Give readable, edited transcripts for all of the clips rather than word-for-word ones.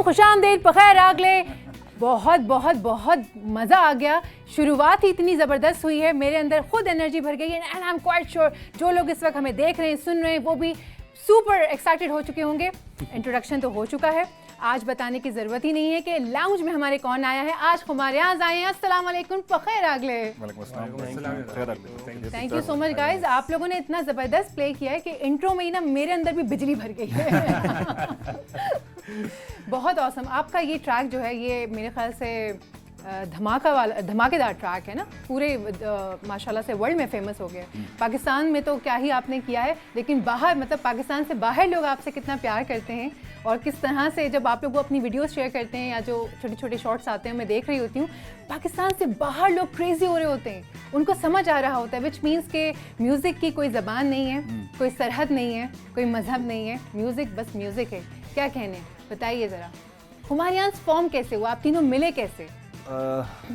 खुशामदीद बखैर आगले। बहुत बहुत बहुत मज़ा आ गया। शुरुआत ही इतनी ज़बरदस्त हुई है, मेरे अंदर खुद एनर्जी भर गई है and I am quite sure जो लोग इस वक्त हमें देख रहे हैं, सुन रहे हैं, वो भी सुपर एक्साइटेड हो चुके होंगे। इंट्रोडक्शन तो हो चुका है, आज बताने की ज़रूरत ही नहीं है कि लाउंज में हमारे कौन आया है। आज खुमारियाज़ आए हैं। अस्सलाम वालेकुम बखैर आगले। Thank you so much guys, आप लोगों ने इतना ज़बरदस्त प्ले किया है कि इंट्रो में ही ना मेरे अंदर भी बिजली भर गई है। बहुत ऑसम। आपका ये ट्रैक जो है ये मेरे ख्याल से धमाकेदार ट्रैक है ना, पूरे माशाल्लाह से वर्ल्ड में फेमस हो गया। पाकिस्तान में तो क्या ही आपने किया है, लेकिन बाहर मतलब पाकिस्तान से बाहर लोग आपसे कितना प्यार करते हैं और किस तरह से जब आप लोग वो अपनी वीडियोस शेयर करते हैं या जो छोटे छोटे शॉर्ट्स आते हैं मैं देख रही होती हूँ, पाकिस्तान से बाहर लोग क्रेजी हो रहे होते हैं, उनको समझ आ रहा होता है, विच मीन्स के म्यूज़िक की कोई ज़बान नहीं है, कोई सरहद नहीं है, कोई मज़हब नहीं है, म्यूज़िक बस म्यूज़िक है। क्या कहने, बताइए ज़रा। खुमारियाज़ फॉर्म कैसे हुआ, आप तीनों मिले कैसे?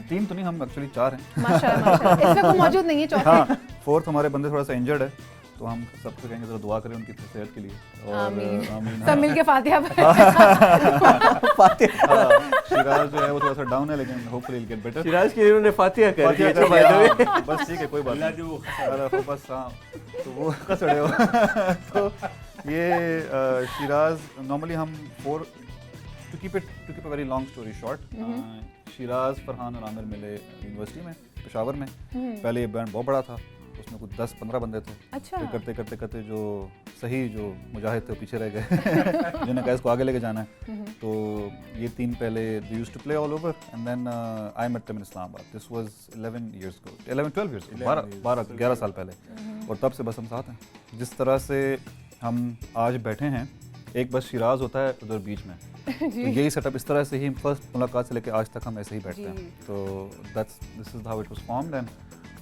टीम तो नहीं, हम एक्चुअली 4 हैं। माशाल्लाह माशाल्लाह। इस वक्त वो मौजूद नहीं है चौथे। हाँ, फोर्थ हमारे बंदे थोड़ा सा इंजर्ड है, तो हम सबसे कहेंगे जरा दुआ करें उनकी सेहत के लिए। और आमीन। सब मिलके फातिहा शिराज जो है वो थोड़ा सा डाउन है, लेकिन hopefully will get better. Siraj के लिए उन्होंने फातिहा कर दिया। बस ठीक है, कोई बात नहीं, बस हाँ तो वो कसड़े हो। तो ये शिराज नॉर्मली हम 4 to keep a very long story short, Shiraz, Farhan और आमिर मिले यूनिवर्सिटी में पेशावर में। पहले ये बैंड बहुत बड़ा था, उसमें कुछ 10-15 बंदे थे। अच्छा। फिर करते करते करते जो मुजाहिद थे पीछे रह गए जिन्हें कहा इसको आगे लेके जाना है। तो ये 3 पहले they used to play all over and then I met them in Islamabad. This was 11 years ago, 12 years ago, 11 साल पहले। और तब से बस हम साथ हैं। जिस तरह से हम आज बैठे हैं, एक बस शिराज होता है उधर बीच में, तो यही सेटअप इस तरह से ही फर्स्ट मुलाकात से लेके आज तक हम ऐसे ही बैठते हैं। तो this is how it was formed and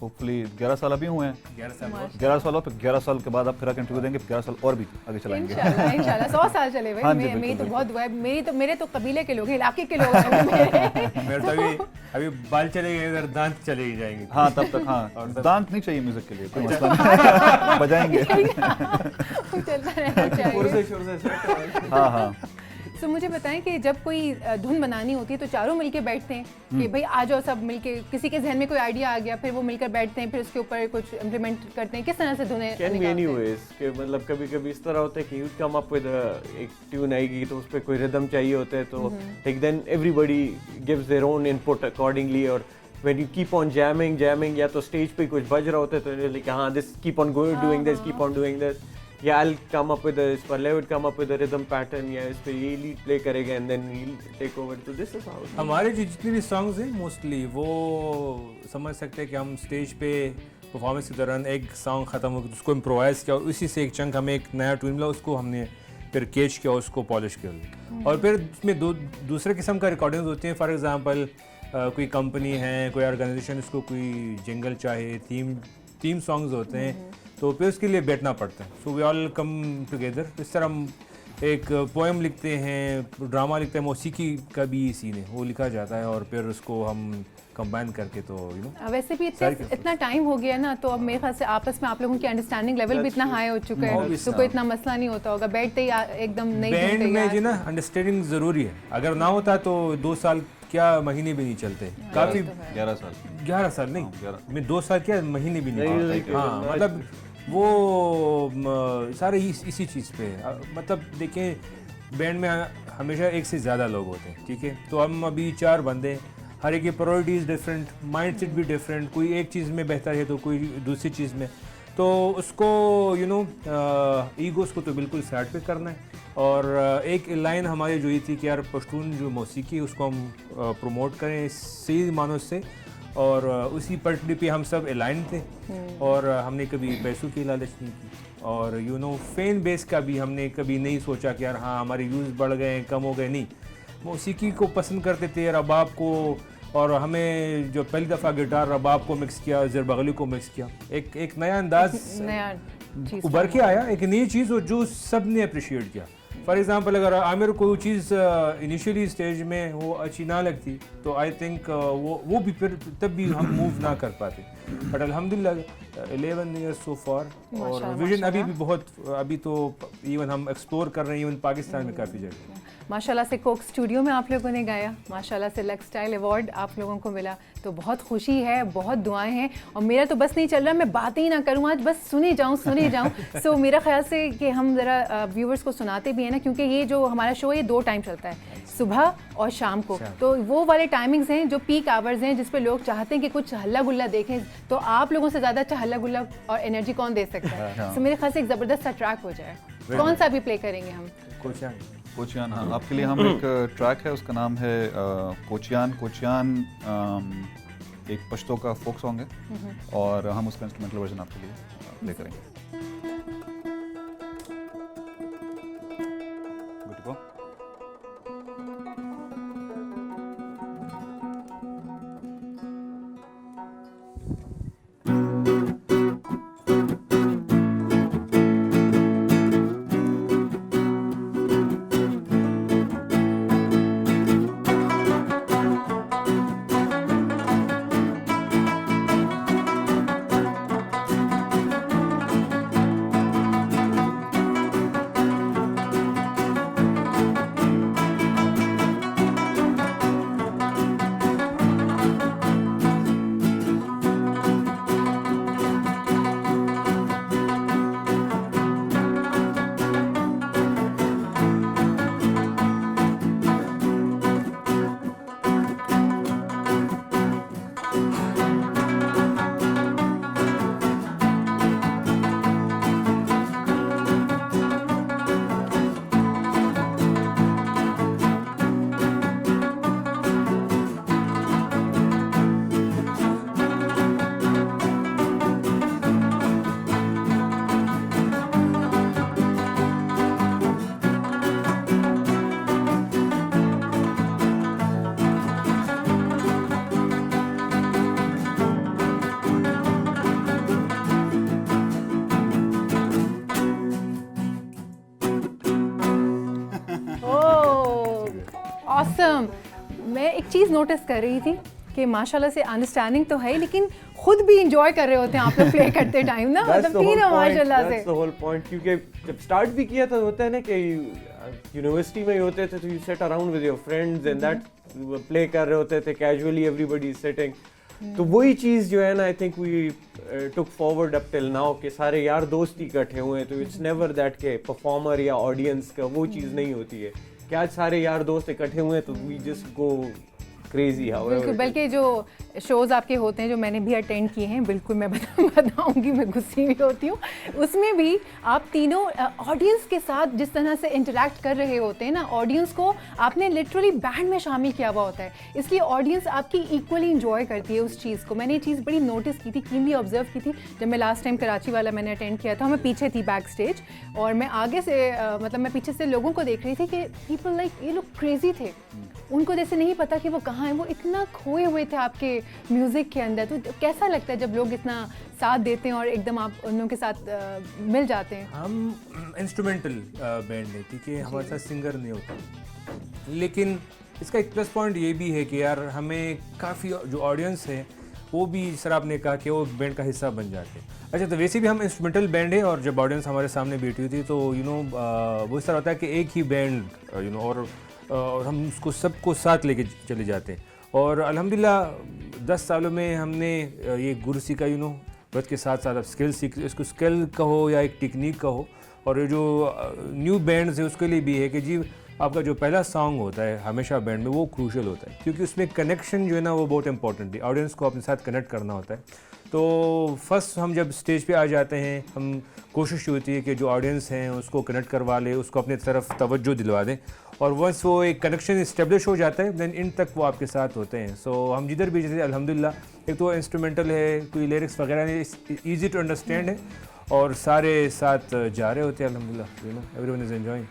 hopefully 11 साल अभी हुए हैं। 11 साल और फिर 11 साल के बाद आप फिर इंटरव्यू देंगे, 11 साल और भी आगे चलाएंगे इंशाल्लाह 100 साल चले भाई। मेरी तो बहुत दुआ है, मेरे तो कबीले के लोग हैं, इलाके के लोग हैं मेरे तो अभी बाल चले गए, इधर दांत चले ही जाएंगे। हाँ तब तक हाँ दांत नहीं चाहिए म्यूजिक के लिए, कोई मसला नहीं, बजाएंगे चलता रहना चाहिए। हाँ हाँ। तो मुझे बताएं कि जब कोई धुन बनानी होती है तो चारों मिलके बैठते हैं कि भाई आ जाओ सब मिलके, किसी के जहन में कोई आइडिया आ गया फिर वो मिलकर बैठते हैं, फिर उसके ऊपर कुछ इम्प्लीमेंट करते हैं, किस तरह से धुनें के मतलब कभी कभी इस तरह होता है कि यू कम अप विद एक ट्यून आएगी तो उस पर कोई रिदम चाहिए होता है, तो like then everybody gives their own input accordingly. और when you keep on jamming या तो स्टेज पे कुछ बज रहा होता है तो लाइक हाँ this keep on doing this, keep on doing this, या I'll come up with इस पर Lev would come up with a rhythm pattern, या इस पे ये लीड प्ले करेगा and then he'll take over. तो this is how हमारे जितने भी सॉन्ग्स हैं मोस्टली वो समझ सकते हैं कि हम स्टेज पे परफॉर्मेंस के दौरान एक सॉन्ग ख़त्म हो गया उसको इम्प्रोवाइज़ किया और उसी से एक चंक हमें एक नया ट्यून मिला, उसको हमने फिर कैच किया, उसको पॉलिश किया और फिर उसमें दूसरे किस्म का रिकॉर्डिंग्स होती हैं। फॉर एग्जांपल कोई कंपनी है, कोई ऑर्गेनाइजेशन, इसको कोई जिंगल चाहे, थीम सॉन्ग्स होते हैं, तो फिर उसके लिए बैठना पड़ता है। So we all come together, इस तरह हम एक पोएम लिखते हैं, ड्रामा लिखते हैं, मौसीकी का भी सीन है, वो लिखा जाता है और फिर उसको हम कंबाइन करके तो वैसे भी इतना टाइम हो गया ना, तो अब मेरे ख्याल से आपस में आप लोगों की अंडरस्टैंडिंग लेवल भी इतना हाई हो चुका है, तो कोई इतना मसला नहीं होता होगा। बैठते ही एकदम नहीं बैंड में जी ना अंडरस्टैंडिंग ज़रूरी है, अगर ना होता तो 2 साल क्या महीने भी नहीं चलते। काफ़ी 11 साल नहीं, मैं 2 साल क्या महीने भी नहीं। हाँ मतलब वो सारे इसी चीज़ पे मतलब देखें, बैंड में हमेशा एक से ज़्यादा लोग होते हैं, ठीक है। तो हम अभी 4 बंदे, हर एक की प्रायोरिटीज़ डिफरेंट, माइंडसेट भी डिफरेंट, कोई एक चीज़ में बेहतर है तो कोई दूसरी चीज़ में, तो उसको ईगोस को तो बिल्कुल साइड पे करना है। और एक लाइन हमारी जो ये थी कि यार पश्तून जो मौसीकी उसको हम प्रमोट करें सही मानों से, और उसी पटरी पे हम सब अलाइन थे और हमने कभी पैसों की लालच नहीं की, और फैन बेस का भी हमने कभी नहीं सोचा कि यार हाँ हमारे व्यूज़ बढ़ गए कम हो गए, नहीं। मौसीकी को पसंद करते थे, रबाब को, और हमें जो पहली दफ़ा गिटार रबाब को मिक्स किया, ज़रबगली को मिक्स किया, एक नया अंदाज उभर के आया, एक नई चीज़, और जो सब ने अप्रिशिएट किया। फॉर एग्जांपल अगर आमिर कोई चीज़ इनिशियली स्टेज में वो अच्छी ना लगती तो आई थिंक वो भी फिर तब भी हम मूव ना कर पाते, बट अल्हम्दुलिल्लाह 11 ईयर्स सो फार, और विजन अभी भी बहुत, अभी तो इवन हम एक्सप्लोर कर रहे हैं इवन पाकिस्तान में काफ़ी जगह। माशाल्लाह से कोक स्टूडियो में आप लोगों ने गाया, माशाल्लाह से लक स्टाइल अवार्ड आप लोगों को मिला, तो बहुत खुशी है, बहुत दुआएं हैं, और मेरा तो बस नहीं चल रहा, मैं बातें ही ना करूँ आज, बस सुने जाऊँ सो मेरा ख्याल से कि हम ज़रा व्यूवर्स को सुनाते भी हैं ना, क्योंकि ये जो हमारा शो है ये 2 टाइम चलता है, सुबह और शाम को, तो वो वाले टाइमिंग्स हैं जो पीक आवर्स हैं जिस पे लोग चाहते हैं कि कुछ हल्ला गुल्ला देखें, तो आप लोगों से ज़्यादा अच्छा हल्ला गुल्ला और एनर्जी कौन दे सकता है। तो मेरे ख्याल से एक ज़बरदस्त सा ट्रैक हो जाए, कौन सा भी प्ले करेंगे हम? कोचियान। हाँ, आपके लिए हम एक ट्रैक है, उसका नाम है कोचियान। कोचियान एक पश्तो का फोक सॉन्ग है, और हम उसका इंस्ट्रूमेंटल वर्जन आपके लिए प्ले करेंगे। Good to go. ऑसम। मैं एक चीज़ नोटिस कर रही थी कि माशाल्लाह से अंडरस्टैंडिंग तो है, लेकिन खुद भी इंजॉय कर रहे होते हैं आप लोग प्ले करते टाइम ना, मतलब तीनों माशाल्लाह से। That's the whole point, क्योंकि जब स्टार्ट भी किया था होता है ना कि यूनिवर्सिटी में ही होते थे, तो you set around with your friends and that play कर रहे होते थे कैजुअली, एवरीबॉडी इज सिटिंग, तो वही चीज़ जो है ना I think we took forward up till now के सारे यार दोस्त ही इकट्ठे हुए हैं, तो इट्स नेवर दैट के परफॉर्मर या ऑडियंस का वो चीज़ नहीं होती है कि आज सारे यार दोस्त इकट्ठे हुए हैं तो वी जस्ट गो क्रेजी। बिल्कुल, बल्कि जो शोज़ आपके होते हैं जो मैंने भी अटेंड किए हैं, बिल्कुल मैं बताऊंगी, मैं गुस्सी भी होती हूँ, उसमें भी आप तीनों ऑडियंस के साथ जिस तरह से इंटरेक्ट कर रहे होते हैं ना, ऑडियंस को आपने लिटरली बैंड में शामिल किया हुआ होता है, इसलिए ऑडियंस आपकी इक्वली इंजॉय करती है उस चीज़ को। मैंने ये चीज़ बड़ी नोटिस की थी, कीनली ऑब्जर्व की थी। जब मैं लास्ट टाइम कराची वाला मैंने अटेंड किया था, मैं पीछे थी बैक स्टेज, और मैं आगे से मतलब मैं पीछे से लोगों को देख रही थी कि पीपल लाइक ये लोग क्रेजी थे, उनको जैसे नहीं पता कि वो कहाँ है, वो इतना खोए हुए थे आपके म्यूज़िक के अंदर, तो कैसा लगता है जब लोग इतना साथ देते हैं और एकदम आप उन लोगों के साथ मिल जाते हैं? हम इंस्ट्रूमेंटल बैंड है, ठीक है, हमारे साथ सिंगर नहीं होता, लेकिन इसका एक प्लस पॉइंट ये भी है कि यार हमें काफ़ी जो ऑडियंस है वो भी, सर आपने कहा कि वो बैंड का हिस्सा बन जाते हैं। अच्छा, तो वैसे भी हम इंस्ट्रूमेंटल बैंड है, और जब ऑडियंस हमारे सामने बैठी हुई थी तो वो इस तरह होता है कि एक ही बैंड और हम उसको सबको साथ लेके चले जाते हैं। और अल्हम्दुलिल्लाह 10 सालों में हमने ये गुरसी का वक्त के साथ साथ अब स्किल सीख, इसको स्किल कहो या एक टेक्निक कहो, और ये जो न्यू बैंड्स है उसके लिए भी है कि जी आपका जो पहला सॉन्ग होता है हमेशा बैंड में वो क्रूशियल होता है, क्योंकि उसमें कनेक्शन जो है ना वो बहुत इंपॉर्टेंट है, ऑडियंस को अपने साथ कनेक्ट करना होता है। तो फर्स्ट हम जब स्टेज पे आ जाते हैं, हम कोशिश होती है कि जो ऑडियंस हैं उसको कनेक्ट करवा ले, उसको अपनी तरफ तवज्जो दिलवा दें, और वंस वो एक कनेक्शन इस्टेब्लिश हो जाता है देन इन तक वो आपके साथ होते हैं। सो हम जिधर भी जैसे अल्हम्दुलिल्लाह एक तो इंस्ट्रूमेंटल है, कोई लिरिक्स वगैरह नहीं, ईजी टू अंडरस्टैंड है, और सारे साथ जा रहे होते हैं अल्हम्दुलिल्लाह, एवरीवन इज़ एंजॉयिंग।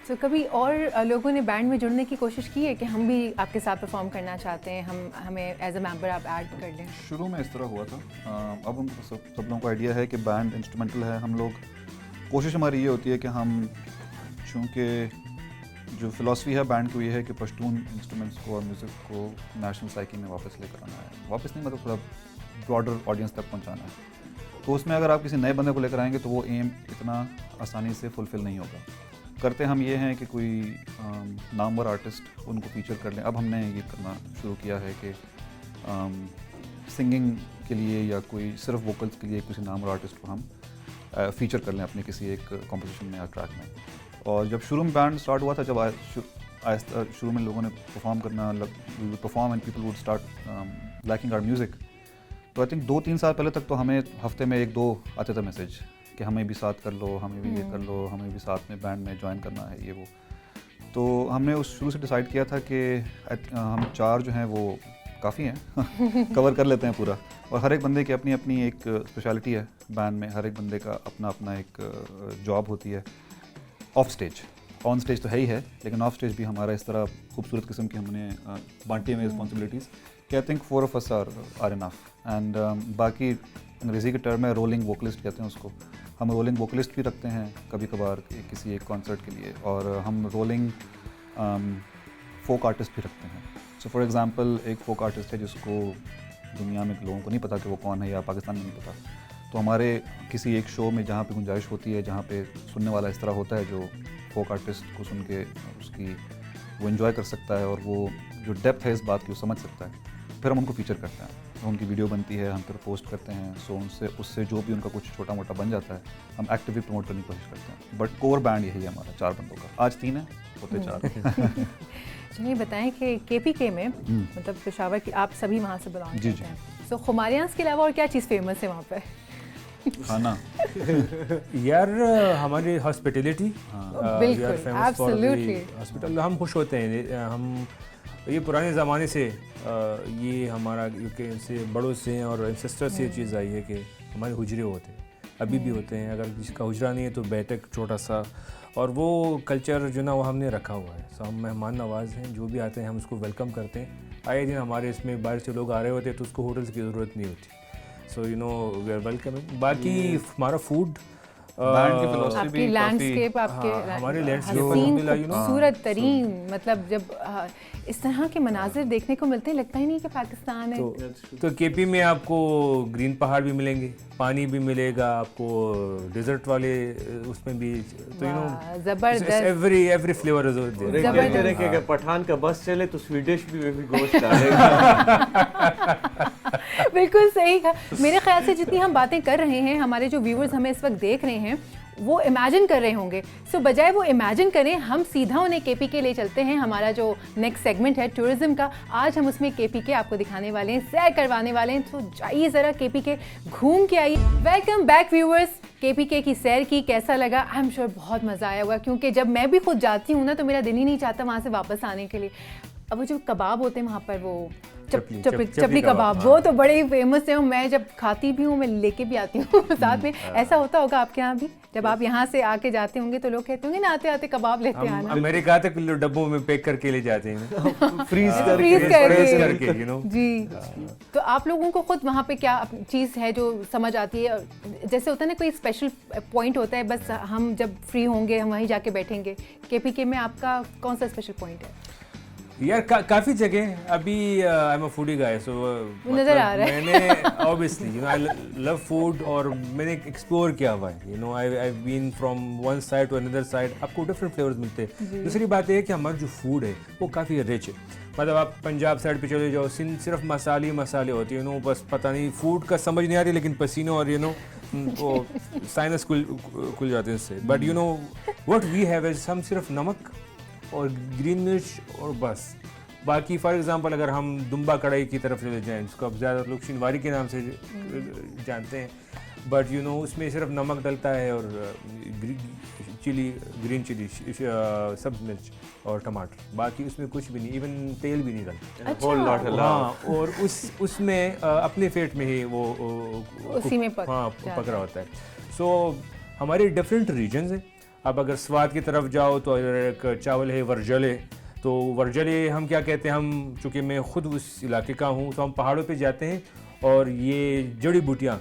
तो कभी और लोगों ने बैंड में जुड़ने की कोशिश की है कि हम भी आपके साथ परफॉर्म करना चाहते हैं, हमें एज अ मेंबर आप ऐड कर लें? शुरू में इस तरह हुआ था, अब हम सब लोगों को आइडिया है कि बैंड इंस्ट्रूमेंटल है, हम लोग कोशिश हमारी ये होती है कि हम, चूँकि जो फ़िलासफ़ी है बैंड को ये है कि पश्तून इंस्ट्रूमेंट्स को और म्यूज़िक को नेशनल साइकी में वापस लेकर आना है, वापस नहीं मतलब थोड़ा ब्रॉडर ऑडियंस तक पहुँचाना है। तो उसमें अगर आप किसी नए बंदे को लेकर आएंगे तो वो एम इतना आसानी से फुलफ़िल नहीं होगा। करते हम ये हैं कि कोई नामवर आर्टिस्ट उनको फीचर कर लें। अब हमने ये करना शुरू किया है कि सिंगिंग के लिए या कोई सिर्फ वोकल्स के लिए किसी नामवर आर्टिस्ट को हम फीचर कर लें अपने किसी एक कॉम्पोजिशन में या ट्रैक में। और जब शुरू में बैंड स्टार्ट हुआ था, जब आहिस्ता शुरू में लोगों ने परफॉर्म करना, perform and people would start liking our music, तो आई थिंक 2-3 साल पहले तक तो हमें हफ्ते में 1-2 आते थे मैसेज कि हमें भी साथ कर लो, हमें भी ये कर लो, हमें भी साथ में बैंड में ज्वाइन करना है, ये वो। तो हमने उस शुरू से डिसाइड किया था कि हम 4 जो हैं वो काफ़ी हैं कवर कर लेते हैं पूरा, और हर एक बंदे की अपनी अपनी एक स्पेशलिटी है बैंड में, हर एक बंदे का अपना अपना एक जॉब होती है ऑफ स्टेज। ऑन स्टेज तो है ही है, लेकिन ऑफ स्टेज भी हमारा इस तरह खूबसूरत किस्म की हमने बांटी हुई रिस्पॉन्सिबिलिटीज़ कि I think 4 of us are enough. And बाकी अंग्रेज़ी के टर्म है रोलिंग वोकलिस्ट कहते हैं उसको, हम रोलिंग वोकलिस्ट भी रखते हैं कभी कभार किसी एक कॉन्सर्ट के लिए, और हम रोलिंग फोक आर्टिस्ट भी रखते हैं। सो फॉर एग्ज़ाम्पल एक फोक आर्टिस्ट है जिसको दुनिया में लोगों को नहीं पता कि वो कौन है, या पाकिस्तान में नहीं पता, तो हमारे किसी एक शो में जहाँ पे गुंजाइश होती है, जहाँ पे सुनने वाला इस तरह होता है जो फोक आर्टिस्ट को सुन के उसकी वो इन्जॉय कर सकता है और वो जो डेप्थ है इस बात की वो समझ सकता है, फिर हम उनको फीचर करते हैं, उनकी वीडियो बनती है, हम फिर पोस्ट करते हैं। सो उससे जो भी उनका कुछ छोटा मोटा बन जाता है हम एक्टिवली प्रमोट करने की कोशिश करते हैं। बट कोर बैंड यही है हमारा 4 बंदों का, आज 3 है, होते 4। चलिए बताएं कि KPK में मतलब पेशावर की आप सभी वहाँ से बिलोंग करते हैं, सो खुमारियाँ के अलावा और क्या चीज़ फेमस है वहाँ पर? खाना यार हमारी हॉस्पिटैलिटी, बिल्कुल, एब्सोल्युटली। हॉस्पिटल हम खुश होते हैं, हम ये पुराने ज़माने से ये हमारा यूके से बड़ों से और एंसेस्टर से ये चीज़ आई है कि हमारे हुजरे होते हैं, अभी भी होते हैं, अगर किसी का हुजरा नहीं है तो बैठक छोटा सा, और वो कल्चर जो ना वो हमने रखा हुआ है। सो हम मेहमान नवाज हैं, जो भी आते हैं हम उसको वेलकम करते हैं। आए दिन हमारे इसमें बाहर से लोग आ रहे होते हैं तो उसको होटल्स की ज़रूरत नहीं होती, सो वी आर वेलकमिंग। बाकी हमारा फूड, आपकी लैंडस्केप, आपके हमारे हसीन खूबसूरत तरीन, मतलब जब इस तरह के मनाजिर देखने को मिलते हैं लगता ही नहीं कि पाकिस्तान है। तो KP में आपको ग्रीन पहाड़ भी मिलेंगे, पानी भी मिलेगा आपको, डेजर्ट वाले उसमें भी, तो जबरदस्त, एवरी फ्लेवर इज देयर। कि पठान का बस चले तो स्वीडिश भी गोश्त डालेगा। बिल्कुल सही कहा। मेरे ख्याल से जितनी हम बातें कर रहे हैं, हमारे जो व्यूअर्स हमें इस वक्त देख रहे हैं वो इमेजिन कर रहे होंगे। सो बजाय वो इमेजिन करें, हम सीधा उन्हें KPK ले चलते हैं। हमारा जो नेक्स्ट सेगमेंट है टूरिज्म का, आज हम उसमें KPK आपको दिखाने वाले हैं, सैर करवाने वाले हैं। तो जाइए ज़रा KPK घूम के आइए। वेलकम बैक व्यूअर्स, KPK की सैर की कैसा लगा? आई एम श्योर बहुत मज़ा आया होगा, क्योंकि जब मैं भी खुद जाती हूँ ना तो मेरा दिल ही नहीं चाहता वहाँ से वापस आने के लिए। अब वो जो कबाब होते हैं वहाँ पर, वो चपली कबाब, वो तो बड़े ही फेमस है। मैं जब खाती भी हूँ मैं लेके भी आती हूँ साथ में। ऐसा होता होगा आपके यहाँ भी, जब आप यहाँ से आके जाते होंगे तो लोग कहते होंगे ना आते आते कबाब लेते आना। अमेरिका तक डब्बों में पैक करके ले जाते हैं, फ्रीज करके। You know. जी, तो आप लोगों को खुद वहाँ पे क्या चीज़ है जो समझ आती है? जैसे होता है ना कोई स्पेशल पॉइंट होता है, बस हम जब फ्री होंगे हम वहीं जाके बैठेंगे। केपीके में आपका कौन सा स्पेशल पॉइंट है? यार काफ़ी जगह अभी आई एम अ फूडी गाय, सो नज़र आ रहा है। मैंने obviously you know I love food और मैंने एक्सप्लोर किया हुआ है, you know I been from one side to another side, आपको डिफरेंट फ्लेवर्स मिलते हैं। दूसरी बात यह है कि हमारा जो फूड है वो काफ़ी रिच है। मतलब आप पंजाब साइड पे चले जाओ, सिर्फ मसाले मसाले होती है, यू नो, बस पता नहीं फूड का समझ नहीं आ रही, लेकिन पसीने और यू नो वो साइनस खुल जाते हैं इससे। But you know what we have is हम सिर्फ नमक और ग्रीन मिर्च और बस। बाकी फॉर एग्जांपल अगर हम दुम्बा कढ़ाई की तरफ चले जाएं, जिसको अब ज़्यादा लोग शिनवारी के नाम से जानते हैं, बट यू नो उसमें सिर्फ नमक डलता है और ग्रीन चिली, सब्ज मिर्च और टमाटर, बाकी उसमें कुछ भी नहीं, इवन तेल भी नहीं डलता। अच्छा। हाँ, और उसमें अपने पेट में ही वो उसी में पक रहा होता है। सो हमारे डिफरेंट रीजन्स हैं। अब अगर स्वाद की तरफ जाओ तो एक चावल है वर्जले, तो वर्जले हम क्या कहते हैं, हम चूँकि मैं ख़ुद उस इलाके का हूँ, तो हम पहाड़ों पे जाते हैं और ये जड़ी बूटियाँ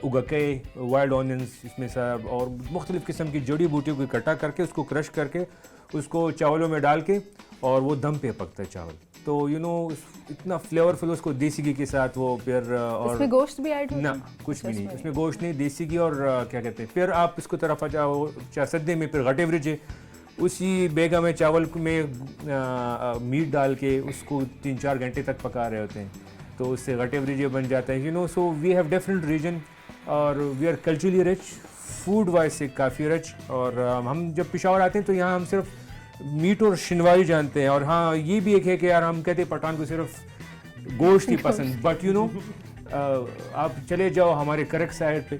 उगके, वाइल्ड ऑनियंस इसमें सब और मुख्तलिफ़ किस्म की जड़ी बूटियों को इकट्ठा करके उसको क्रश करके उसको चावलों में डाल के और वो दम पे पकता है चावल। तो यू नो इतना फ्लेवरफुल, उसको देसी घी के साथ वो फिर और इसमें गोश्त भी ऐड होता है? ना, कुछ भी नहीं, उसमें गोश्त नहीं, देसी घी और क्या कहते हैं। फिर आप इसको तरफ आ जाओ सद्दे में, फिर घटे वृज है, उसी बेगा में चावल में मीट डाल के उसको 3-4 घंटे तक पका रहे होते हैं, तो उससे घटे वृज बन जाता है, you know. So we have different region और we are culturally rich, food wise से काफ़ी रिच। और हम जब पेशावर आते हैं तो यहाँ हम सिर्फ मीट और शिनवारी जानते हैं। और हाँ, ये भी एक है कि यार हम कहते हैं पठान को सिर्फ गोश्त ही पसंद, बट यू नो आप चले जाओ हमारे करक साइड पे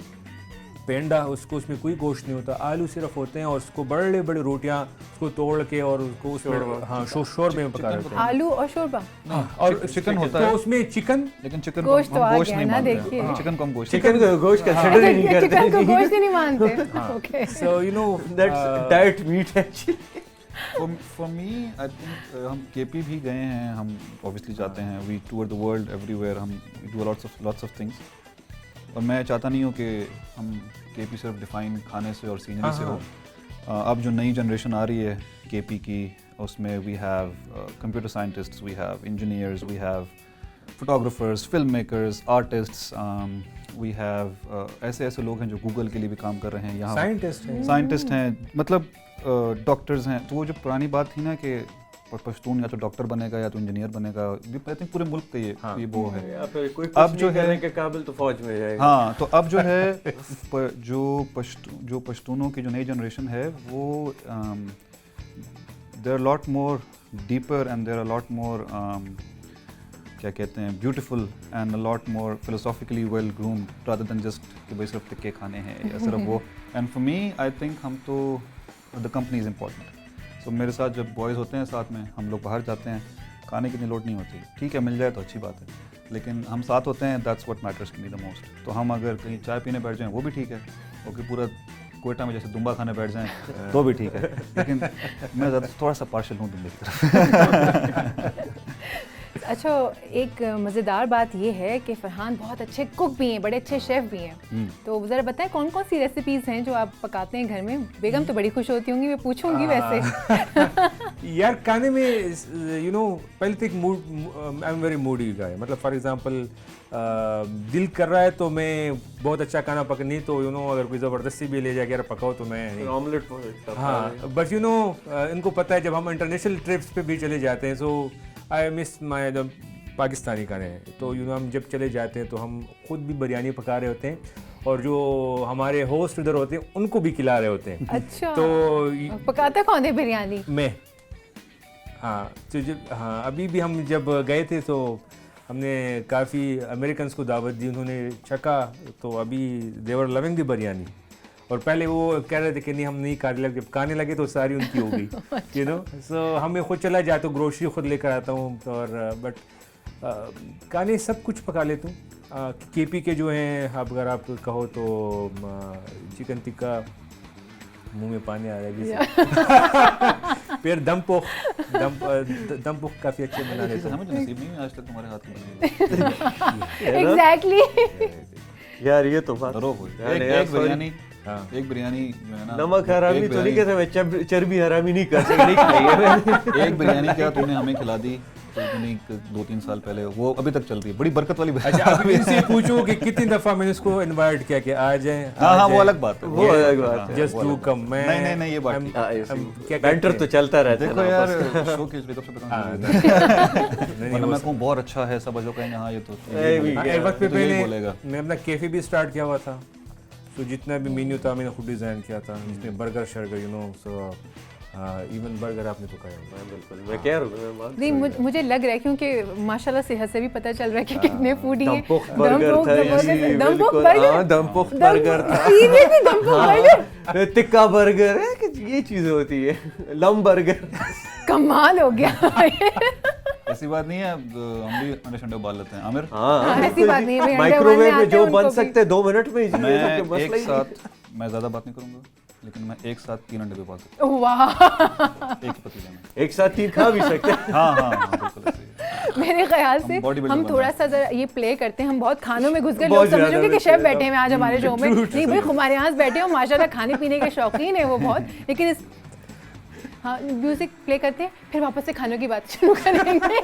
पेंडा, उसको उसमें कोई गोश्त नहीं होता, आलू सिर्फ होते हैं और उसको बड़े बड़े रोटियां उसको तोड़ के और उसको उसमें हाँ शोरबे में पका रहे हैं। आलू और शोरबा, और चिकन होता है, तो उसमें चिकन, लेकिन चिकन गोश्त तो आ गोश्त गया नहीं ना, मानते, देखिए। चिकन को हम गोश्त चिकन को गोश्त कंसीडर ही नहीं करते। चिकन को गोश्त ही नहीं मानते। Okay, so you know that's diet meat actually. For me, I think हम केपी भी गए हैं, हम ऑब्वियसली जाते हैं, we tour the world everywhere, हम do lots of things। और मैं चाहता नहीं हूँ कि हम केपी सिर्फ डिफाइन खाने से और सीनरी से हो। अब जो नई जनरेशन आ रही है केपी की, उसमें we have computer scientists, we have engineers, we have photographers, film makers, artists, we have ऐसे लोग हैं जो गूगल के लिए भी काम कर रहे हैं, यहाँ साइंटिस्ट हैं, मतलब डॉक्टर्स हैं। तो वो जो पुरानी बात थी ना कि पश्तून या तो डॉक्टर बनेगा या तो इंजीनियर बनेगा, आई थिंक पूरे मुल्क का ये वो है। अब जो है के काबिल तो फौज में जाएगा। हाँ, तो अब जो है जो पश्तूनों की जो नई जनरेशन है वो there are lot more deeper and there are lot more क्या कहते हैं beautiful and a lot more philosophically well groomed rather than just कि भाई सिर्फ टिक्के खाने हैं या सिर्फ वो। And for me I think हम तो द कंपनी इज़ इम्पॉर्टेंट। तो मेरे साथ जब बॉयज़ होते हैं साथ में, हम लोग बाहर जाते हैं, खाने की इतनी लोड नहीं होती, ठीक है मिल जाए तो अच्छी बात है, लेकिन हम साथ होते हैं, that's what matters to me the most. तो हम अगर कहीं चाय पीने बैठ जाएं वो भी ठीक है, और कि पूरा कोयटा में जैसे दुम्बा खाने बैठ जाएं तो भी ठीक है, लेकिन मैं ज़्यादा थोड़ा सा पार्शल हूँ दुम्बे की तरफ। अच्छा, एक मज़ेदार बात ये है कि फरहान बहुत अच्छे कुक भी हैं, बड़े अच्छे शेफ़ भी हैं। तो ज़रा बताएं कौन कौन सी रेसिपीज़ हैं जो आप पकाते हैं घर में? बेगम तो बड़ी खुश होती होंगी, मैं पूछूंगी वैसे। यार खाने में यू नो पहले तो एक mood, I am very moody guy, मतलब फॉर एग्जांपल दिल कर रहा है तो मैं बहुत अच्छा खाना पकनी, तो यू नो अगर कोई ज़बरदस्ती भी ले जाए यार पकाओ तो मैं ऑमलेट। हाँ, बट यू नो इनको पता है जब हम इंटरनेशनल ट्रिप्स पे भी चले जाते हैं, so I miss my the Pakistani खाने। तो यू नो हम जब चले जाते हैं तो हम खुद भी बिरयानी पका रहे होते हैं और जो हमारे होस्ट उधर होते हैं उनको भी खिला रहे होते हैं। अच्छा, तो पकाता कौन है बिरयानी? मैं। हाँ, तो हाँ अभी भी हम जब गए थे तो हमने काफ़ी अमेरिकन्स को दावत दी, उन्होंने चखा, तो अभी देवर लविंग द बिरयानी। और पहले वो कह रहे थे कि नहीं हम नहीं खाने लगे, जब खाने लगे तो सारी उनकी हो गई, यू नो। सो हमें खुद चला जाए तो ग्रोसरी खुद लेकर आता हूँ, और बट गाने सब कुछ पका लेता हूँ। केपी के जो हैं, अगर आप कहो तो चिकन टिक्का, मुंह में पानी आ रहा है अभी से। फिर दम पोख काफ़ी अच्छे बना लेते हैं। हमें तो नसीब नहीं है आज तक तुम्हारे हाथ में बनी। एग्जैक्टली। यार ये तो बात डरो कोई। यार, एक sorry। बिरयानी, एक बिरयानी जो है ना, नमक हरामी एक तो नहीं बिरयानी- कहते, मैं चर्बी हरामी नहीं कर सकता, नहीं खाई है मैंने। एक बिरयानी क्या तूने हमें खिला दी तो तूने 2-3 साल पहले, वो अभी तक चल रही है, बड़ी बरकत वाली अच्छा, अब इनसे पूछो कि कितनी दफ़ा मैंने उसको इनवाइट किया कि आ जाए। हाँ, वो अलग बात है, वो अलग बात है। Just to come. मैं नहीं, ये बात ठीक क्या बैंटर तो चलता रहता है देखो ना यार, आपस में। शो के कब से हाँ, बताऊं, वरना मैं कहूँ बहुत अच्छा है, सब लोग कहेंगे हाँ ये तो एक वक्त पे तो यही मैंने बोलेगा। मैं अपना कैफे भी स्टार्ट किया हुआ था, तो जितना भी मेन्यू था मैंने खुद डिज़ाइन किया था, जिसमें बर्गर शर्गर सो इवन बर्गर आपने तो खाया होगा। बिल्कुल, मैं कह रहा हूँ, मैं मानता नहीं, हूँ। मुझे लग रहा है क्योंकि माशाल्लाह सेहत से भी पता चल रहा है कि कितने फूडी हैं। दमपुख बर्गर था, दमपुख बिल्कुल, बर्गर, हाँ, दमपुख बर्गर था। सीरियसली दमपुख बर्गर, टिक्का बर्गर है कि ये चीजें होती है, लम बर्गर। कमाल हो गया। ऐसी बात नहीं है, अब हम भी अंडे शंडे उबाल लेते हैं आमिर। हाँ, ऐसी बात नहीं है, भाई, अंडे माइक्रोवेव उबालने में आते जो हैं बन उनको सकते हैं 2 मिनट में, इसलिए मैं सबके मसला एक ही नहीं। साथ, मैं ज़्यादा बात नहीं करूँगा, लेकिन मैं एक साथ 3 अंडे भी उबाल सकता वाह। हूँ एक पतीले में। एक साथ 3 खा भी सकते हैं। हाँ, बिल्कुल ऐसे ही। मेरे ख्याल से bodybuilder हम बन थोड़ा रहे सा जरा ये प्ले करते हैं, हम बहुत खानों में घुस गए, लोग बहुत समझोगे ज्यादा कि शेफ बिल्कुल। बैठे हैं आज हमारे शो में। नहीं भाई, हमारे यहाँ बैठे हो माशाल्लाह, खाने पीने के शौकीन है वो बहुत, लेकिन इस हाँ म्यूजिक प्ले करते हैं, फिर वापस से खानों की बात शुरू करेंगे।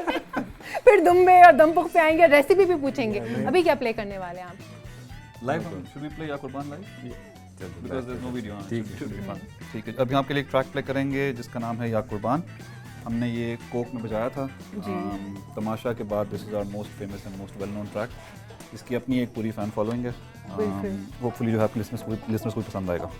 फिर दुम्बे और दमपुख पे आएंगे, रेसिपी भी पूछेंगे। अभी क्या प्ले करने वाले हैं आप? लाइव शुड वी प्ले या Qurbaan live? Because there is no video. ठीक ठीक है, अभी आपके लिए एक ट्रैक प्ले करेंगे जिसका नाम है या कुर्बान। हमने ये कोक में बजाया था तमाशा के बाद। This is our most famous and most well known track. इसकी अपनी एक पूरी फैन फॉलोइंग है। होपफुली जो है लिसनर्स को पसंद आएगा।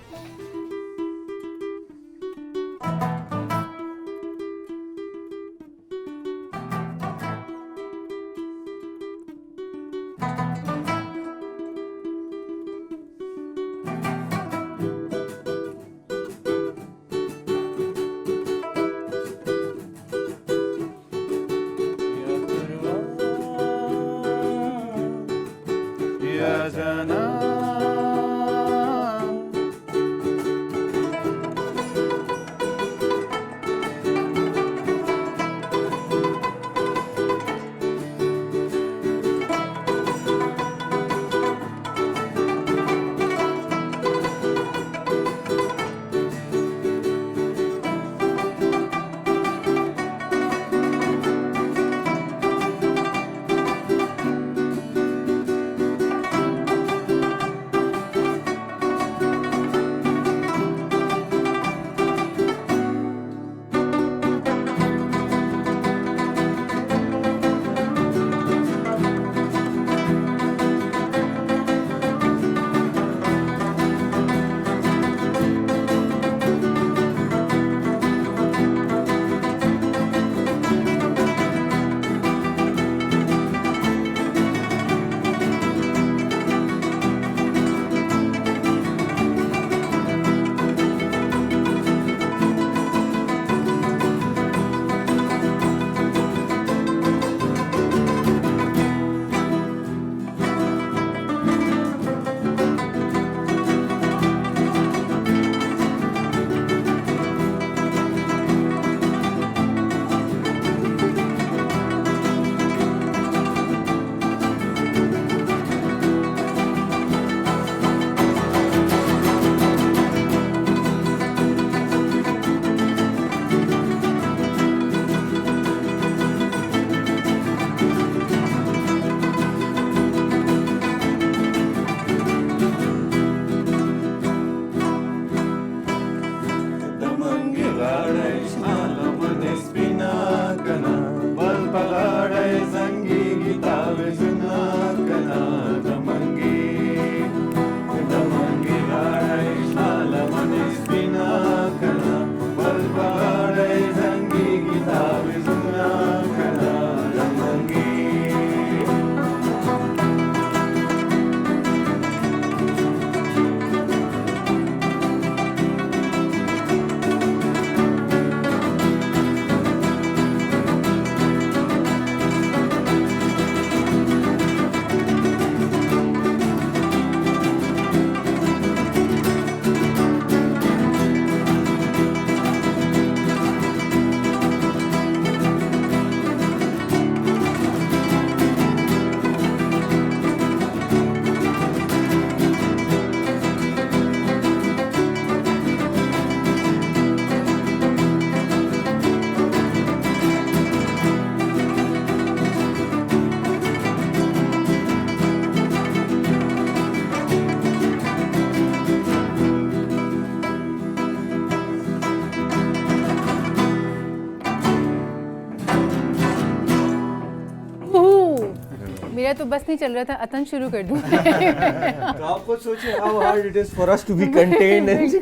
मेरा तो बस नहीं चल रहा था, अतन शुरू कर दूं। तो आप खुद सोचिए how hard it is for us to be contained and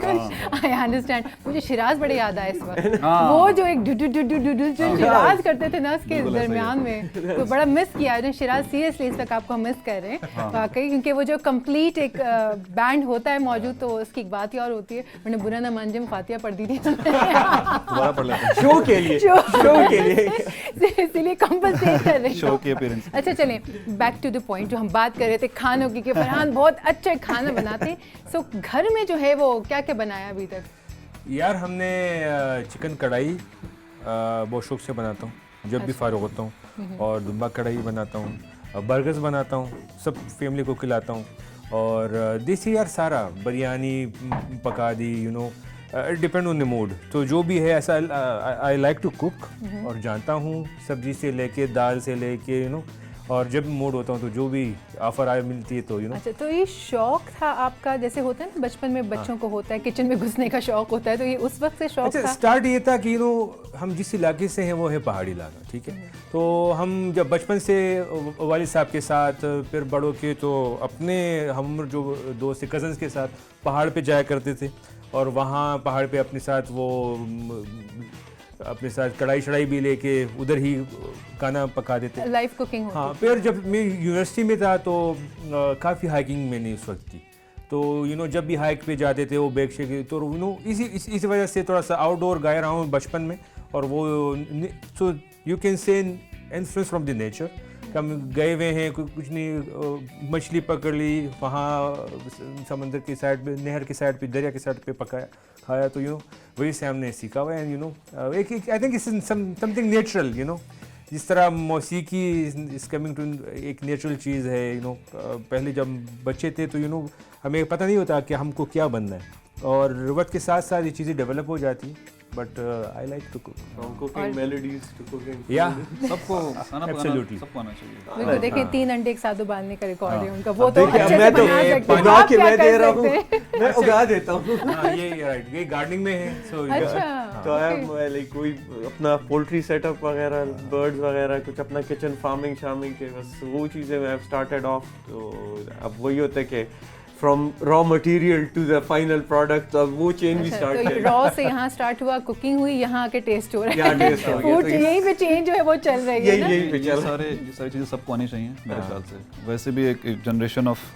I understand. मुझे शिराज बड़े याद आया इस वक्त, वो जो एक डू जो शिराज करते थे ना उसके दरमियान में, तो बड़ा मिस किया है शिराज। सीरियसली इस वक्त आपको हम मिस कर रहे हैं वाकई, क्योंकि वो जो कंप्लीट एक बैंड होता है मौजूद, तो उसकी एक बात ही और होती है। मैंने बुरा ना मान जम फातिया पढ़ दी थी दोबारा पढ़ लेते हैं शो के लिए, शो के लिए इसीलिए कंपनसेट कर रही शो की अपीयरेंस। अच्छा चलें बैक टू द पॉइंट, जो हम बात कर रहे थे खानों की कि फरहान बहुत अच्छा खाना बनाते हैं। सो घर में जो है वो क्या क्या बनाया अभी तक? यार हमने चिकन कढ़ाई बहुत शौक से बनाता हूँ जब भी फारुग होता हूँ, और दुम्बा कढ़ाई बनाता हूँ, बर्गर्स बनाता हूँ, सब फैमिली को खिलाता हूँ, और देसी यार सारा बिरयानी पका दी, you know depend on the mood. तो जो भी है ऐसा आई लाइक टू कुक, और जानता हूँ सब्जी से लेके दाल से लेके, यू नो, और जब मूड होता हूँ तो जो भी ऑफर आए मिलती है तो यू नो। अच्छा, तो ये शौक था आपका, जैसे होता है ना बचपन में बच्चों को होता है किचन में घुसने का शौक होता है, तो ये उस वक्त से शौक अच्छा, था? स्टार्ट ये था कि यू नो हम जिस इलाके से हैं वो है पहाड़ी इलाका, ठीक है। तो हम जब बचपन से वालिद साहब के साथ, फिर बड़ों के, तो अपने हम जो दोस्त कज़न्स के साथ पहाड़ पे जाया करते थे, और वहाँ पहाड़ पे अपने साथ अपने साथ कढ़ाई शढ़ाई भी लेके उधर ही खाना पका देते। लाइव कुकिंग होती हाँ, फिर जब मैं यूनिवर्सिटी में था तो काफ़ी हाइकिंग मैंने उस वक्त की, तो यू नो जब भी हाइक पे जाते थे वो बैग शेक, तो यू नो इसी वजह से थोड़ा सा आउटडोर गया रहा हूँ बचपन में, और वो सो यू कैन से इन्फ्लुएंस फ्रॉम द नेचर। हम गए हुए हैं, कुछ नहीं, मछली पकड़ ली वहाँ समंदर की साइड पे, नहर की साइड पे, दरिया की साइड पे पकाया खाया, तो यू नो वही से हमने सीखा हुआ है। एंड यू नो एक I think it's something natural, you know, जिस तरह मौसीकी इज कमिंग टू एक नेचुरल चीज़ है, यू नो। पहले जब बच्चे थे तो यू नो हमें पता नहीं होता कि हमको क्या बनना है, और वक्त के साथ साथ ये चीज़ें डेवलप हो जाती हैं। But I like to cook, from cooking melodies to cooking food. या सबको खाना बनाना Absolutely. सबको आना चाहिए। बिल्कुल। देखिए 3 अंडे एक साथ उबालने का रिकॉर्ड है उनका, वो तो देखिए, अच्छे से मैं तो बना सकते हैं। उगा आप के क्या मैं दे कर रहा हूँ, सकते हैं? मैं उगा देता हूँ। हाँ ये राइट, ये गार्डनिंग में है। सो अच्छा, तो आई एम लाइक कोई अपना पोल्ट्री सेटअप वगैरह, बर्ड्स वगैरह, कुछ अपना किचन फार्मिंग शामिंग के, बस वो चीज़ें मैं स्टार्टेड ऑफ। तो अब वही होता है कि from raw material to the final product, अब वो चेंज भी स्टार्ट तो किया। रॉ से यहाँ स्टार्ट हुआ, कुकिंग हुई, यहाँ आके टेस्ट हो रहा यहाँ है, taste हो गया, फूड तो इस- यहीं पे चेंज जो है वो चल रही है ना? यही पे ये चल। सारी चीज़ें सबको आनी चाहिए मेरे ख्याल से। वैसे भी एक जनरेशन ऑफ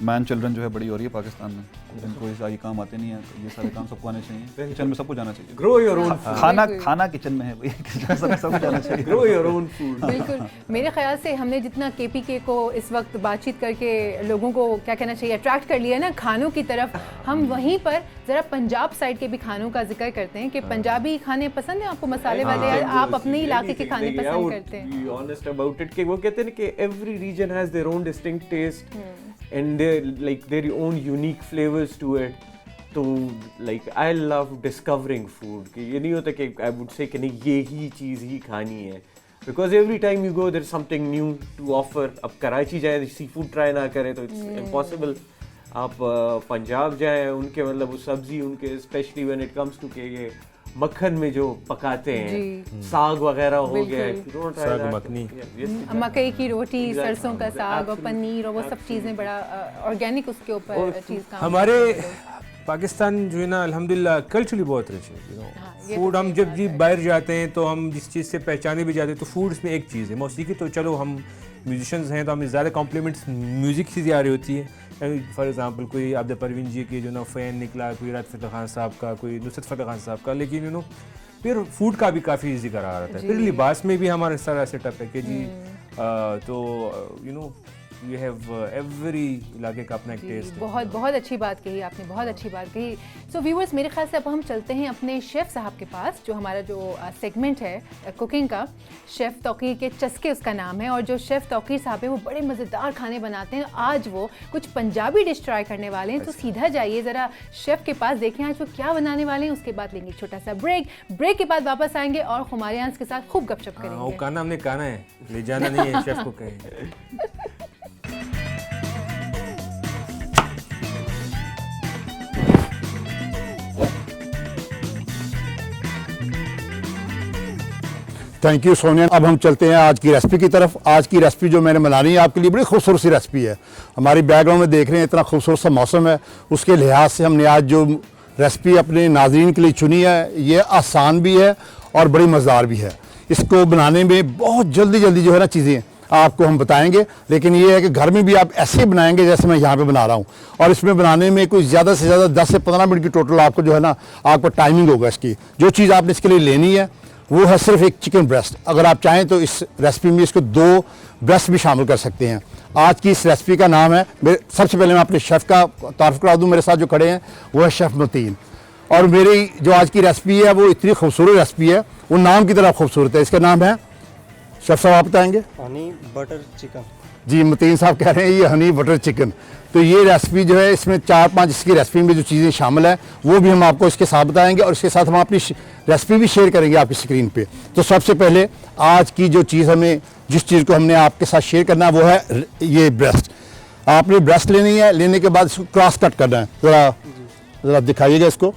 मैन चिल्ड्रन जो है बड़ी हो रही है पाकिस्तान में, जिनको ये काम आते नहीं है, तो ये सारे काम सबको आने चाहिए, किचन में सबको जाना चाहिए। ग्रो योर ओन खाना किचन में है भाई, किचन में सबको जाना चाहिए। Grow your own food. बिल्कुल। मेरे ख्याल से हमने जितना KPK को इस वक्त बातचीत करके लोगों को क्या कहना चाहिए अट्रैक्ट कर लिया ना खानों की तरफ, हम वहीं पर ज़रा पंजाब साइड के भी खानों का जिक्र करते हैं कि पंजाबी खाने पसंद हैं आपको, मसाले वाले, या आप अपने इलाके के खाने पसंद करते हैं? Be honest about it कि वो कहते हैं कि every region has their own distinct taste and their own unique flavors to it. तो like I love discovering food कि ये नहीं होता कि I would say कि नहीं ये ही चीज़ ही खानी है, because every time you go there is something new to offer. अब कराची जाए सी फूड ट्राई ना करें तो it's impossible. आप पंजाब जाएं, उनके मतलब वो सब्जी उनके specially when it comes to के ये मक्खन में जो पकाते हैं, साग वगैरह हो गया, बिल्कुल। साग मखनी, मकई की रोटी, Exactly. सरसों का साग और पनीर और वो सब चीज़ें बड़ा ऑर्गेनिक उसके ऊपर चीज़ काम हमारे पाकिस्तान जो है ना अल्हम्दुलिल्लाह कल्चरली बहुत रिच है, यू नो। ये फूड तो हम जब जी बाहर जाते हैं तो हम जिस चीज़ से पहचाने भी जाते हैं, तो फूड इसमें एक चीज़ है। मौसीकी तो चलो हम म्यूजिशियंस हैं तो हमें ज़्यादा कॉम्प्लीमेंट्स म्यूज़िक से ज़्यादा होती है। फॉर एग्जांपल कोई आबिदा परवीन जी के जो ना फ़ैन निकला, कोई राहत फ़तेह खान साहब का, कोई नुसरत फ़तेह खान साहब का, लेकिन यू नो फिर फूड का भी काफ़ी जिक्र आ रहा था। फिर लिबास में भी हमारा इस तरह सेटअप है कि जी तो you know you have every इलाके का अपना एक टेस्ट है। बहुत अच्छी बात कही आपने, बहुत अच्छी बात कही। सो व्यूअर्स, मेरे ख्याल से अब हम चलते हैं अपने शेफ़ साहब के पास, जो हमारा जो सेगमेंट है कुकिंग का, शेफ़ तौकीर के चस्के उसका नाम है, और जो शेफ़ तौकीर साहब हैं वो बड़े मज़ेदार खाने बनाते हैं। आज वो कुछ पंजाबी डिश ट्राई करने वाले हैं, तो सीधा जाइए ज़रा शेफ़ के पास, देखें आज वो क्या बनाने वाले हैं। उसके बाद लेंगे एक छोटा सा ब्रेक के बाद वापस आएंगे और खुमारियांस के साथ खूब गपशप वो करेंगे। खाना हमने खाना है, ले जाना नहीं है, शेफ को कहेंगे। Thank you Sonia. अब हम चलते हैं आज की रेसिपी की तरफ। आज की रेसिपी जो मैंने बनानी है आपके लिए बड़ी खूबसूरत सी रेसिपी है। हमारी बैकग्राउंड में देख रहे हैं इतना खूबसूरत सा मौसम है, उसके लिहाज से हमने आज जो रेसिपी अपने नाज़रीन के लिए चुनी है ये आसान भी है और बड़ी मज़ेदार भी है। इसको बनाने में बहुत जल्दी जल्दी जो है ना चीज़ें आपको हम बताएंगे, लेकिन ये है कि घर में भी आप ऐसे ही बनाएंगे जैसे मैं यहाँ पे बना रहा हूँ। और इसमें बनाने में कोई ज़्यादा से ज़्यादा 10 से 15 मिनट की टोटल आपको जो है ना आपको टाइमिंग होगा इसकी। जो चीज़ आपने इसके लिए लेनी है वो है सिर्फ एक चिकन ब्रेस्ट। अगर आप चाहें तो इस रेसिपी में इसको 2 ब्रेस्ट भी शामिल कर सकते हैं। आज की इस रेसिपी का नाम है, सबसे पहले मैं अपने शेफ़ का तारुफ करा दूँ। मेरे साथ जो खड़े हैं वो है शेफ़ मतीन, और मेरी जो आज की रेसिपी है वो इतनी खूबसूरत रेसिपी है, वो नाम की तरह खूबसूरत है। इसका नाम है, शेफ़ साहब आप बताएंगे? Honey butter chicken. जी, मतीन साहब कह रहे हैं ये हनी बटर चिकन। तो ये रेसिपी जो है इसमें 4-5 इसकी रेसिपी में जो चीज़ें शामिल है वो भी हम आपको इसके साथ बताएंगे, और इसके साथ हम अपनी रेसिपी भी शेयर करेंगे आपकी स्क्रीन पे। तो सबसे पहले आज की जो चीज़ हमें, जिस चीज़ को हमने आपके साथ शेयर करना है वो है ये ब्रेस्ट। आपने ब्रेस्ट लेनी है, लेने के बाद इसको क्रॉस कट करना है। ज़रा दिखाइएगा इसको।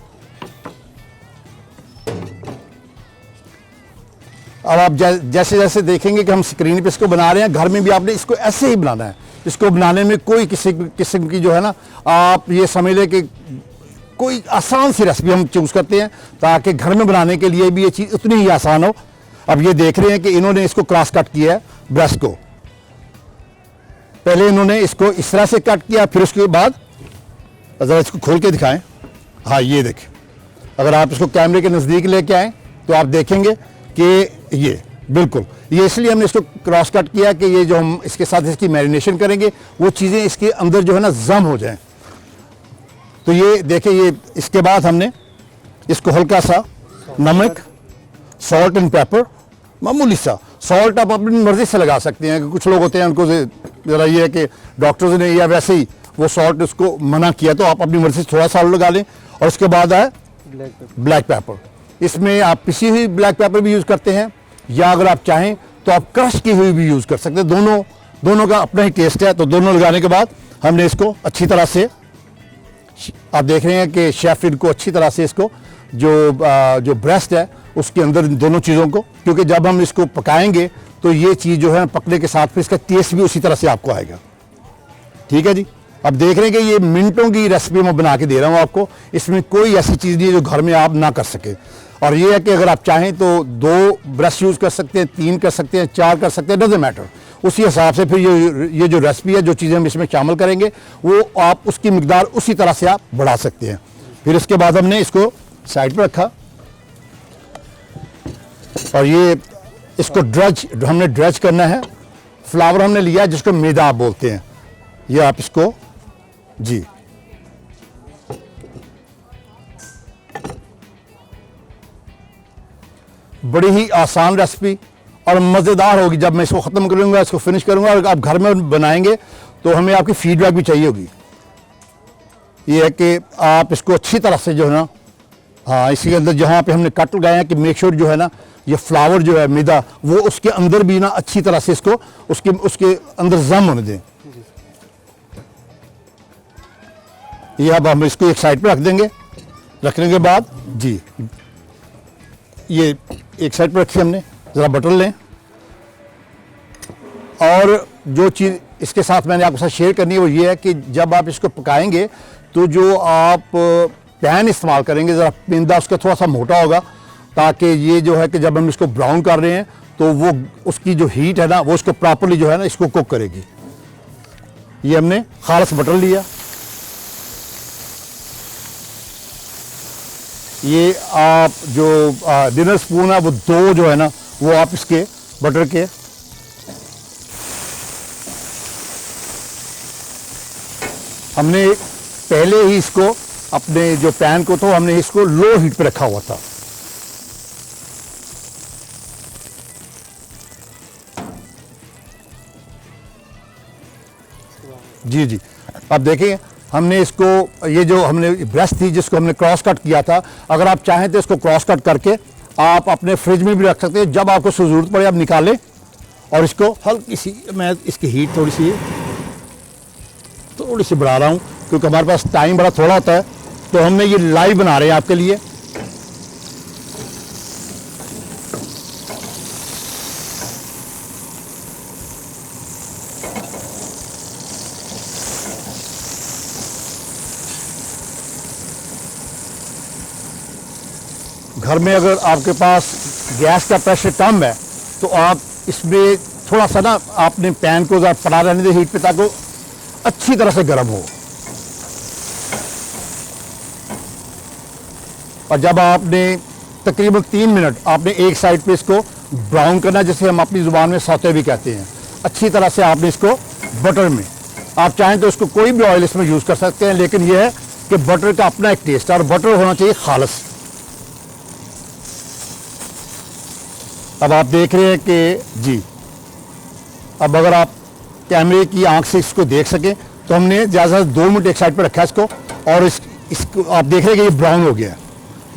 अब आप जैसे जैसे देखेंगे कि हम स्क्रीन पे इसको बना रहे हैं, घर में भी आपने इसको ऐसे ही बनाना है। इसको बनाने में कोई किसी किस्म की जो है ना, आप ये समझ लें कि कोई आसान सी रेसिपी हम चूज़ करते हैं ताकि घर में बनाने के लिए भी ये चीज़ उतनी ही आसान हो। अब ये देख रहे हैं कि इन्होंने इसको क्रॉस कट किया है ब्रेस्ट को। पहले इन्होंने इसको इस तरह से कट किया, फिर उसके बाद ज़रा इसको खोल के दिखाएं। हाँ, ये देखें, अगर आप इसको कैमरे के नज़दीक लेके आएँ तो आप देखेंगे कि ये बिल्कुल, ये इसलिए हमने इसको क्रॉस कट किया कि ये जो हम इसके साथ इसकी मैरिनेशन करेंगे वो चीज़ें इसके अंदर जो है ना जम हो जाएं। तो ये देखें, ये इसके बाद हमने इसको हल्का सा नमक, सॉल्ट एंड पेपर, मामूली सा सॉल्ट आप अपनी मर्ज़ी से लगा सकते हैं। कुछ लोग होते हैं उनको ज़रा ये है कि डॉक्टर्स ने या वैसे ही वो सॉल्ट उसको मना किया, तो आप अपनी मर्ज़ी से थोड़ा सॉल्ट लगा लें। और उसके बाद है ब्लैक पेपर। इसमें आप पिसी हुई ब्लैक पेपर भी यूज़ करते हैं, या अगर आप चाहें तो आप क्रश की हुई भी यूज़ कर सकते हैं। दोनों का अपना ही टेस्ट है। तो दोनों लगाने के बाद हमने इसको अच्छी तरह से, आप देख रहे हैं कि शेफ़ इनको अच्छी तरह से इसको जो ब्रेस्ट है उसके अंदर दोनों चीज़ों को, क्योंकि जब हम इसको पकाएंगे तो ये चीज़ जो है पकने के साथ फिर इसका टेस्ट भी उसी तरह से आपको आएगा। ठीक है जी। अब देख रहे हैं कि ये मिनटों की रेसिपी मैं बना के दे रहा हूँ आपको। इसमें कोई ऐसी चीज़ नहीं है जो घर में आप ना कर सके। और ये है कि अगर आप चाहें तो 2 ब्रश यूज़ कर सकते हैं, 3 कर सकते हैं, 4 कर सकते हैं, डजंट मैटर। उसी हिसाब से फिर ये जो रेसिपी है, जो चीज़ें हम इसमें शामिल करेंगे वो आप उसकी मिकदार उसी तरह से आप बढ़ा सकते हैं। फिर इसके बाद हमने इसको साइड पर रखा, और ये इसको हमने ड्रज करना है। फ्लावर हमने लिया जिसको मैदा आप बोलते हैं। ये आप इसको जी, बड़ी ही आसान रेसिपी और मज़ेदार होगी। जब मैं इसको ख़त्म करूँगा, इसको फिनिश करूँगा, और आप घर में बनाएंगे तो हमें आपकी फीडबैक भी चाहिए होगी। ये है कि आप इसको अच्छी तरह से जो है ना, हाँ, इसके अंदर जहाँ पे हमने कट लगाए हैं कि मेक श्योर जो है ना ये फ्लावर जो है मैदा वो उसके अंदर भी ना अच्छी तरह से इसको उसके अंदर जम होने दें। ये अब हम इसको एक साइड पे रख देंगे। रखने के बाद जी, ये एक साइड पे रखी हमने। ज़रा बटर लें, और जो चीज़ इसके साथ मैंने आपके साथ शेयर करनी है वो ये है कि जब आप इसको पकाएंगे तो जो आप पैन इस्तेमाल करेंगे, ज़रा पिंदा उसका थोड़ा सा मोटा होगा, ताकि ये जो है कि जब हम इसको ब्राउन कर रहे हैं तो वो उसकी जो हीट है ना वो उसको प्रॉपरली जो है ना इसको कुक करेगी। ये हमने खालस बटर लिया। ये आप जो डिनर स्पून है वो 2 जो है ना वो आप इसके बटर के हमने पहले ही इसको अपने जो पैन को तो हमने इसको लो हीट पे रखा हुआ था। जी जी, अब देखिए हमने इसको, ये जो हमने ब्रेस्ट थी जिसको हमने क्रॉस कट किया था, अगर आप चाहें तो इसको क्रॉस कट करके आप अपने फ्रिज में भी रख सकते हैं। जब आपको ज़रूरत पड़े आप निकालें, और इसको हल्की सी, मैं इसकी हीट थोड़ी सी बढ़ा रहा हूँ क्योंकि हमारे पास टाइम बड़ा थोड़ा होता है, तो हमने ये लाइव बना रहे हैं आपके लिए। घर में अगर आपके पास गैस का प्रेशर कम है तो आप इसमें थोड़ा सा ना आपने पैन को ज़रा पड़ा रहने दे हीट पे ताकि वो अच्छी तरह से गर्म हो। और जब आपने तकरीबन 3 मिनट आपने एक साइड पे इसको ब्राउन करना, जैसे हम अपनी ज़ुबान में सौते भी कहते हैं, अच्छी तरह से आपने इसको बटर में, आप चाहें तो इसको कोई भी ऑयल इसमें यूज़ कर सकते हैं, लेकिन यह है कि बटर का अपना एक टेस्ट है और बटर होना चाहिए खालिस। अब आप देख रहे हैं कि जी, अब अगर आप कैमरे की आंख से इसको देख सकें तो हमने ज़्यादा से 2 मिनट एक साइड पर रखा है इसको, और इसको आप देख रहे हैं कि ये ब्राउन हो गया है।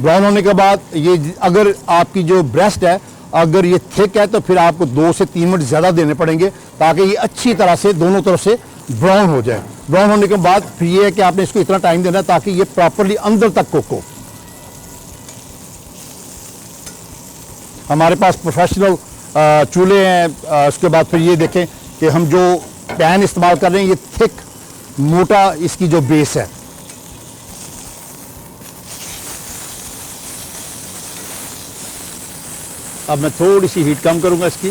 ब्राउन होने के बाद ये, अगर आपकी जो ब्रेस्ट है अगर ये थिक है तो फिर आपको 2 से 3 मिनट ज़्यादा देने पड़ेंगे ताकि ये अच्छी तरह से दोनों तरफ से ब्राउन हो जाए। ब्राउन होने के बाद फिर ये है कि आपने इसको इतना टाइम देना है ताकि ये प्रॉपरली अंदर तक कुक हो। हमारे पास प्रोफेशनल चूल्हे हैं। उसके बाद फिर ये देखें कि हम जो पैन इस्तेमाल कर रहे हैं ये थिक मोटा इसकी जो बेस है। अब मैं थोड़ी सी हीट कम करूंगा इसकी।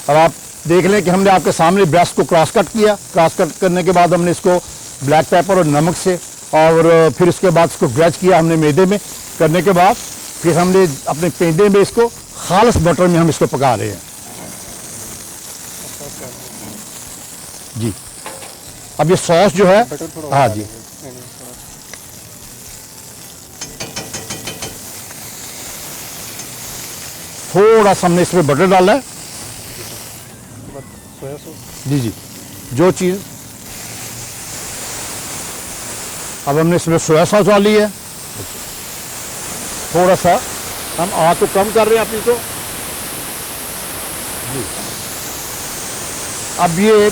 अब आप देख लें कि हमने आपके सामने ब्रेस्ट को क्रॉस कट किया। क्रॉस कट करने के बाद हमने इसको ब्लैक पेपर और नमक से, और फिर उसके बाद इसको ग्रेज किया हमने मैदे में। करने के बाद फिर हमने अपने पेंदे में इसको खालिस बटर में हम इसको पका रहे हैं जी। अब ये सॉस जो है, हाँ जी, थोड़ा सा हमने इसमें बटर डाला है जी जी, जो चीज़। अब हमने इसमें सोया सॉस डाली है। थोड़ा सा हम आग को कम कर रहे हैं अपनी को जी। अब ये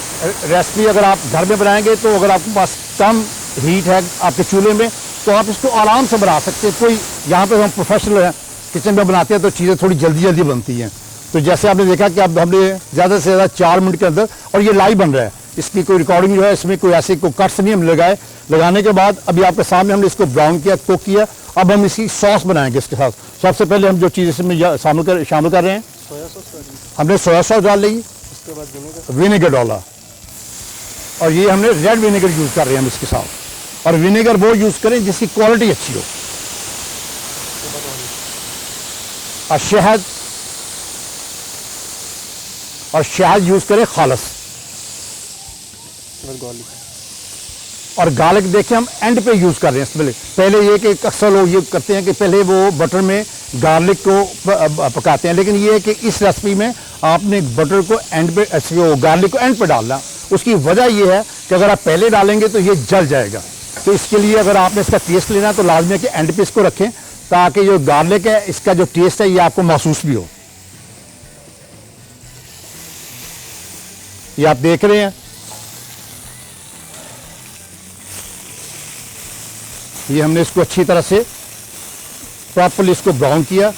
रेसिपी अगर आप घर में बनाएंगे तो अगर आपके पास कम हीट है आपके चूल्हे में तो आप इसको आराम से बना सकते हैं। कोई यहाँ पे हम प्रोफेशनल हैं, किचन में बनाते हैं तो चीज़ें थोड़ी जल्दी जल्दी बनती हैं। तो जैसे आपने देखा कि अब हमने ज़्यादा से ज़्यादा 4 मिनट के अंदर, और ये लाइव बन रहा है, इसकी कोई रिकॉर्डिंग जो है इसमें कोई ऐसे कोई कट्स नहीं हम लगाए। लगाने के बाद अभी आपके सामने हमने इसको ब्राउन किया, कुक किया। अब हम इसकी सॉस बनाएंगे इसके साथ। सबसे पहले हम जो चीज़ इसमें शामिल कर रहे हैं, हमने सोया सॉस डाल ली, उसके बाद विनेगर डाला, और ये हमने रेड विनेगर यूज़ कर रहे हैं हम इसके साथ। और विनेगर वो यूज़ करें जिसकी क्वालिटी अच्छी हो। और शहद यूज़ करें खालिस। और गार्लिक देखिए हम एंड पे यूज़ कर रहे हैं। पहले ये कि अक्सर लोग ये करते हैं कि पहले वो बटर में गार्लिक को पकाते हैं, लेकिन ये है कि इस रेसिपी में आपने बटर को एंड पे, गार्लिक को एंड पे डालना। उसकी वजह ये है कि अगर आप पहले डालेंगे तो ये जल जाएगा। तो इसके लिए अगर आपने इसका टेस्ट लेना है तो लाजमी है कि एंड पे इसको रखें ताकि जो गार्लिक है इसका जो टेस्ट है ये आपको महसूस भी हो। ये आप देख रहे हैं, ये हमने इसको अच्छी तरह से प्रॉपर्ली इसको ब्राउन किया।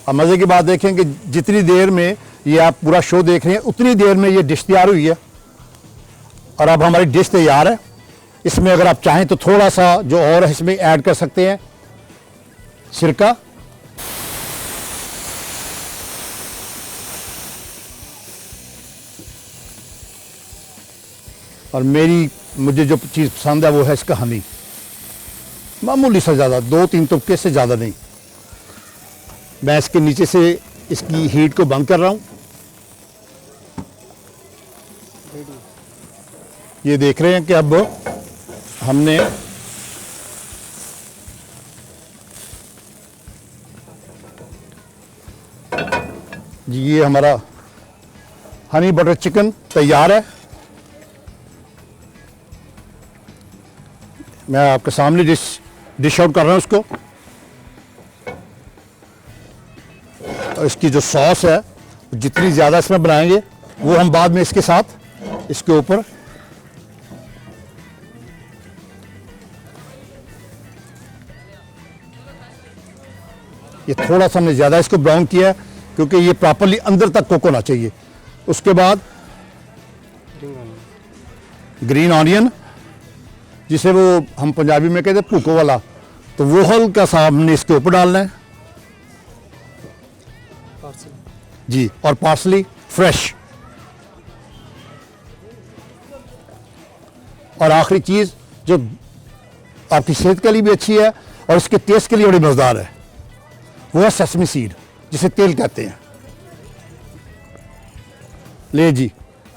अब मज़े की बात देखें कि जितनी देर में ये आप पूरा शो देख रहे हैं उतनी देर में ये डिश तैयार हुई है। और अब हमारी डिश तैयार है। इसमें अगर आप चाहें तो थोड़ा सा जो और इसमें ऐड कर सकते हैं, सिरका। और मुझे जो चीज़ पसंद है वो है इसका हनी, मामूली सा, ज़्यादा 2-3 तुपके से ज़्यादा नहीं। मैं इसके नीचे से इसकी हीट को बंद कर रहा हूँ। ये देख रहे हैं कि अब हमने जी, ये हमारा हनी बटर चिकन तैयार है। मैं आपके सामने डिश आउट कर रहा हूँ उसको। और इसकी जो सॉस है जितनी ज़्यादा इसमें बनाएंगे वो हम बाद में इसके साथ इसके ऊपर थोड़ा सा हमने ज़्यादा इसको ब्राउन किया है क्योंकि ये प्रॉपरली अंदर तक कुक होना चाहिए। उसके बाद ग्रीन ऑनियन, जिसे वो हम पंजाबी में कहते हैं भूको वाला, तो वो हल्का सा हमने इसके ऊपर डालना है जी। और पार्सली फ्रेश। और आखिरी चीज़ जो आपकी सेहत के लिए भी अच्छी है और इसके टेस्ट के लिए बड़ी मज़ेदार है, वो है सेसमी सीड, जिसे तेल कहते हैं। ले जी,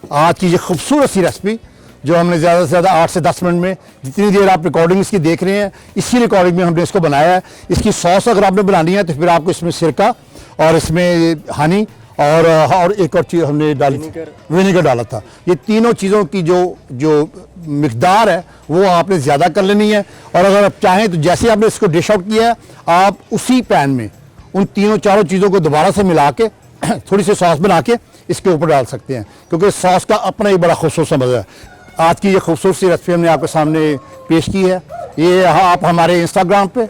आज की ये खूबसूरत सी रेसिपी जो हमने ज़्यादा से ज़्यादा 8 से 10 मिनट में, जितनी देर आप रिकॉर्डिंग इसकी देख रहे हैं, इसी रिकॉर्डिंग में हमने इसको बनाया है। इसकी सॉस अगर आपने बनानी है तो फिर आपको इसमें सिरका और इसमें हनी और एक और चीज़ हमने डाली थी, विनेगर डाला था। ये तीनों चीज़ों की जो मिकदार है वो आपने ज़्यादा कर लेनी है। और अगर आप चाहें तो जैसे आपने इसको डिश आउट किया है, आप उसी पैन में उन तीनों चारों चीज़ों को दोबारा से मिला के थोड़ी सी सॉस बना के इसके ऊपर डाल सकते हैं, क्योंकि सॉस का अपना ही बड़ा खूबसूरत मज़ा है। आज की ये खूबसूरत सी रेसिपी हमने आपके सामने पेश की है। ये आप हमारे इंस्टाग्राम पे,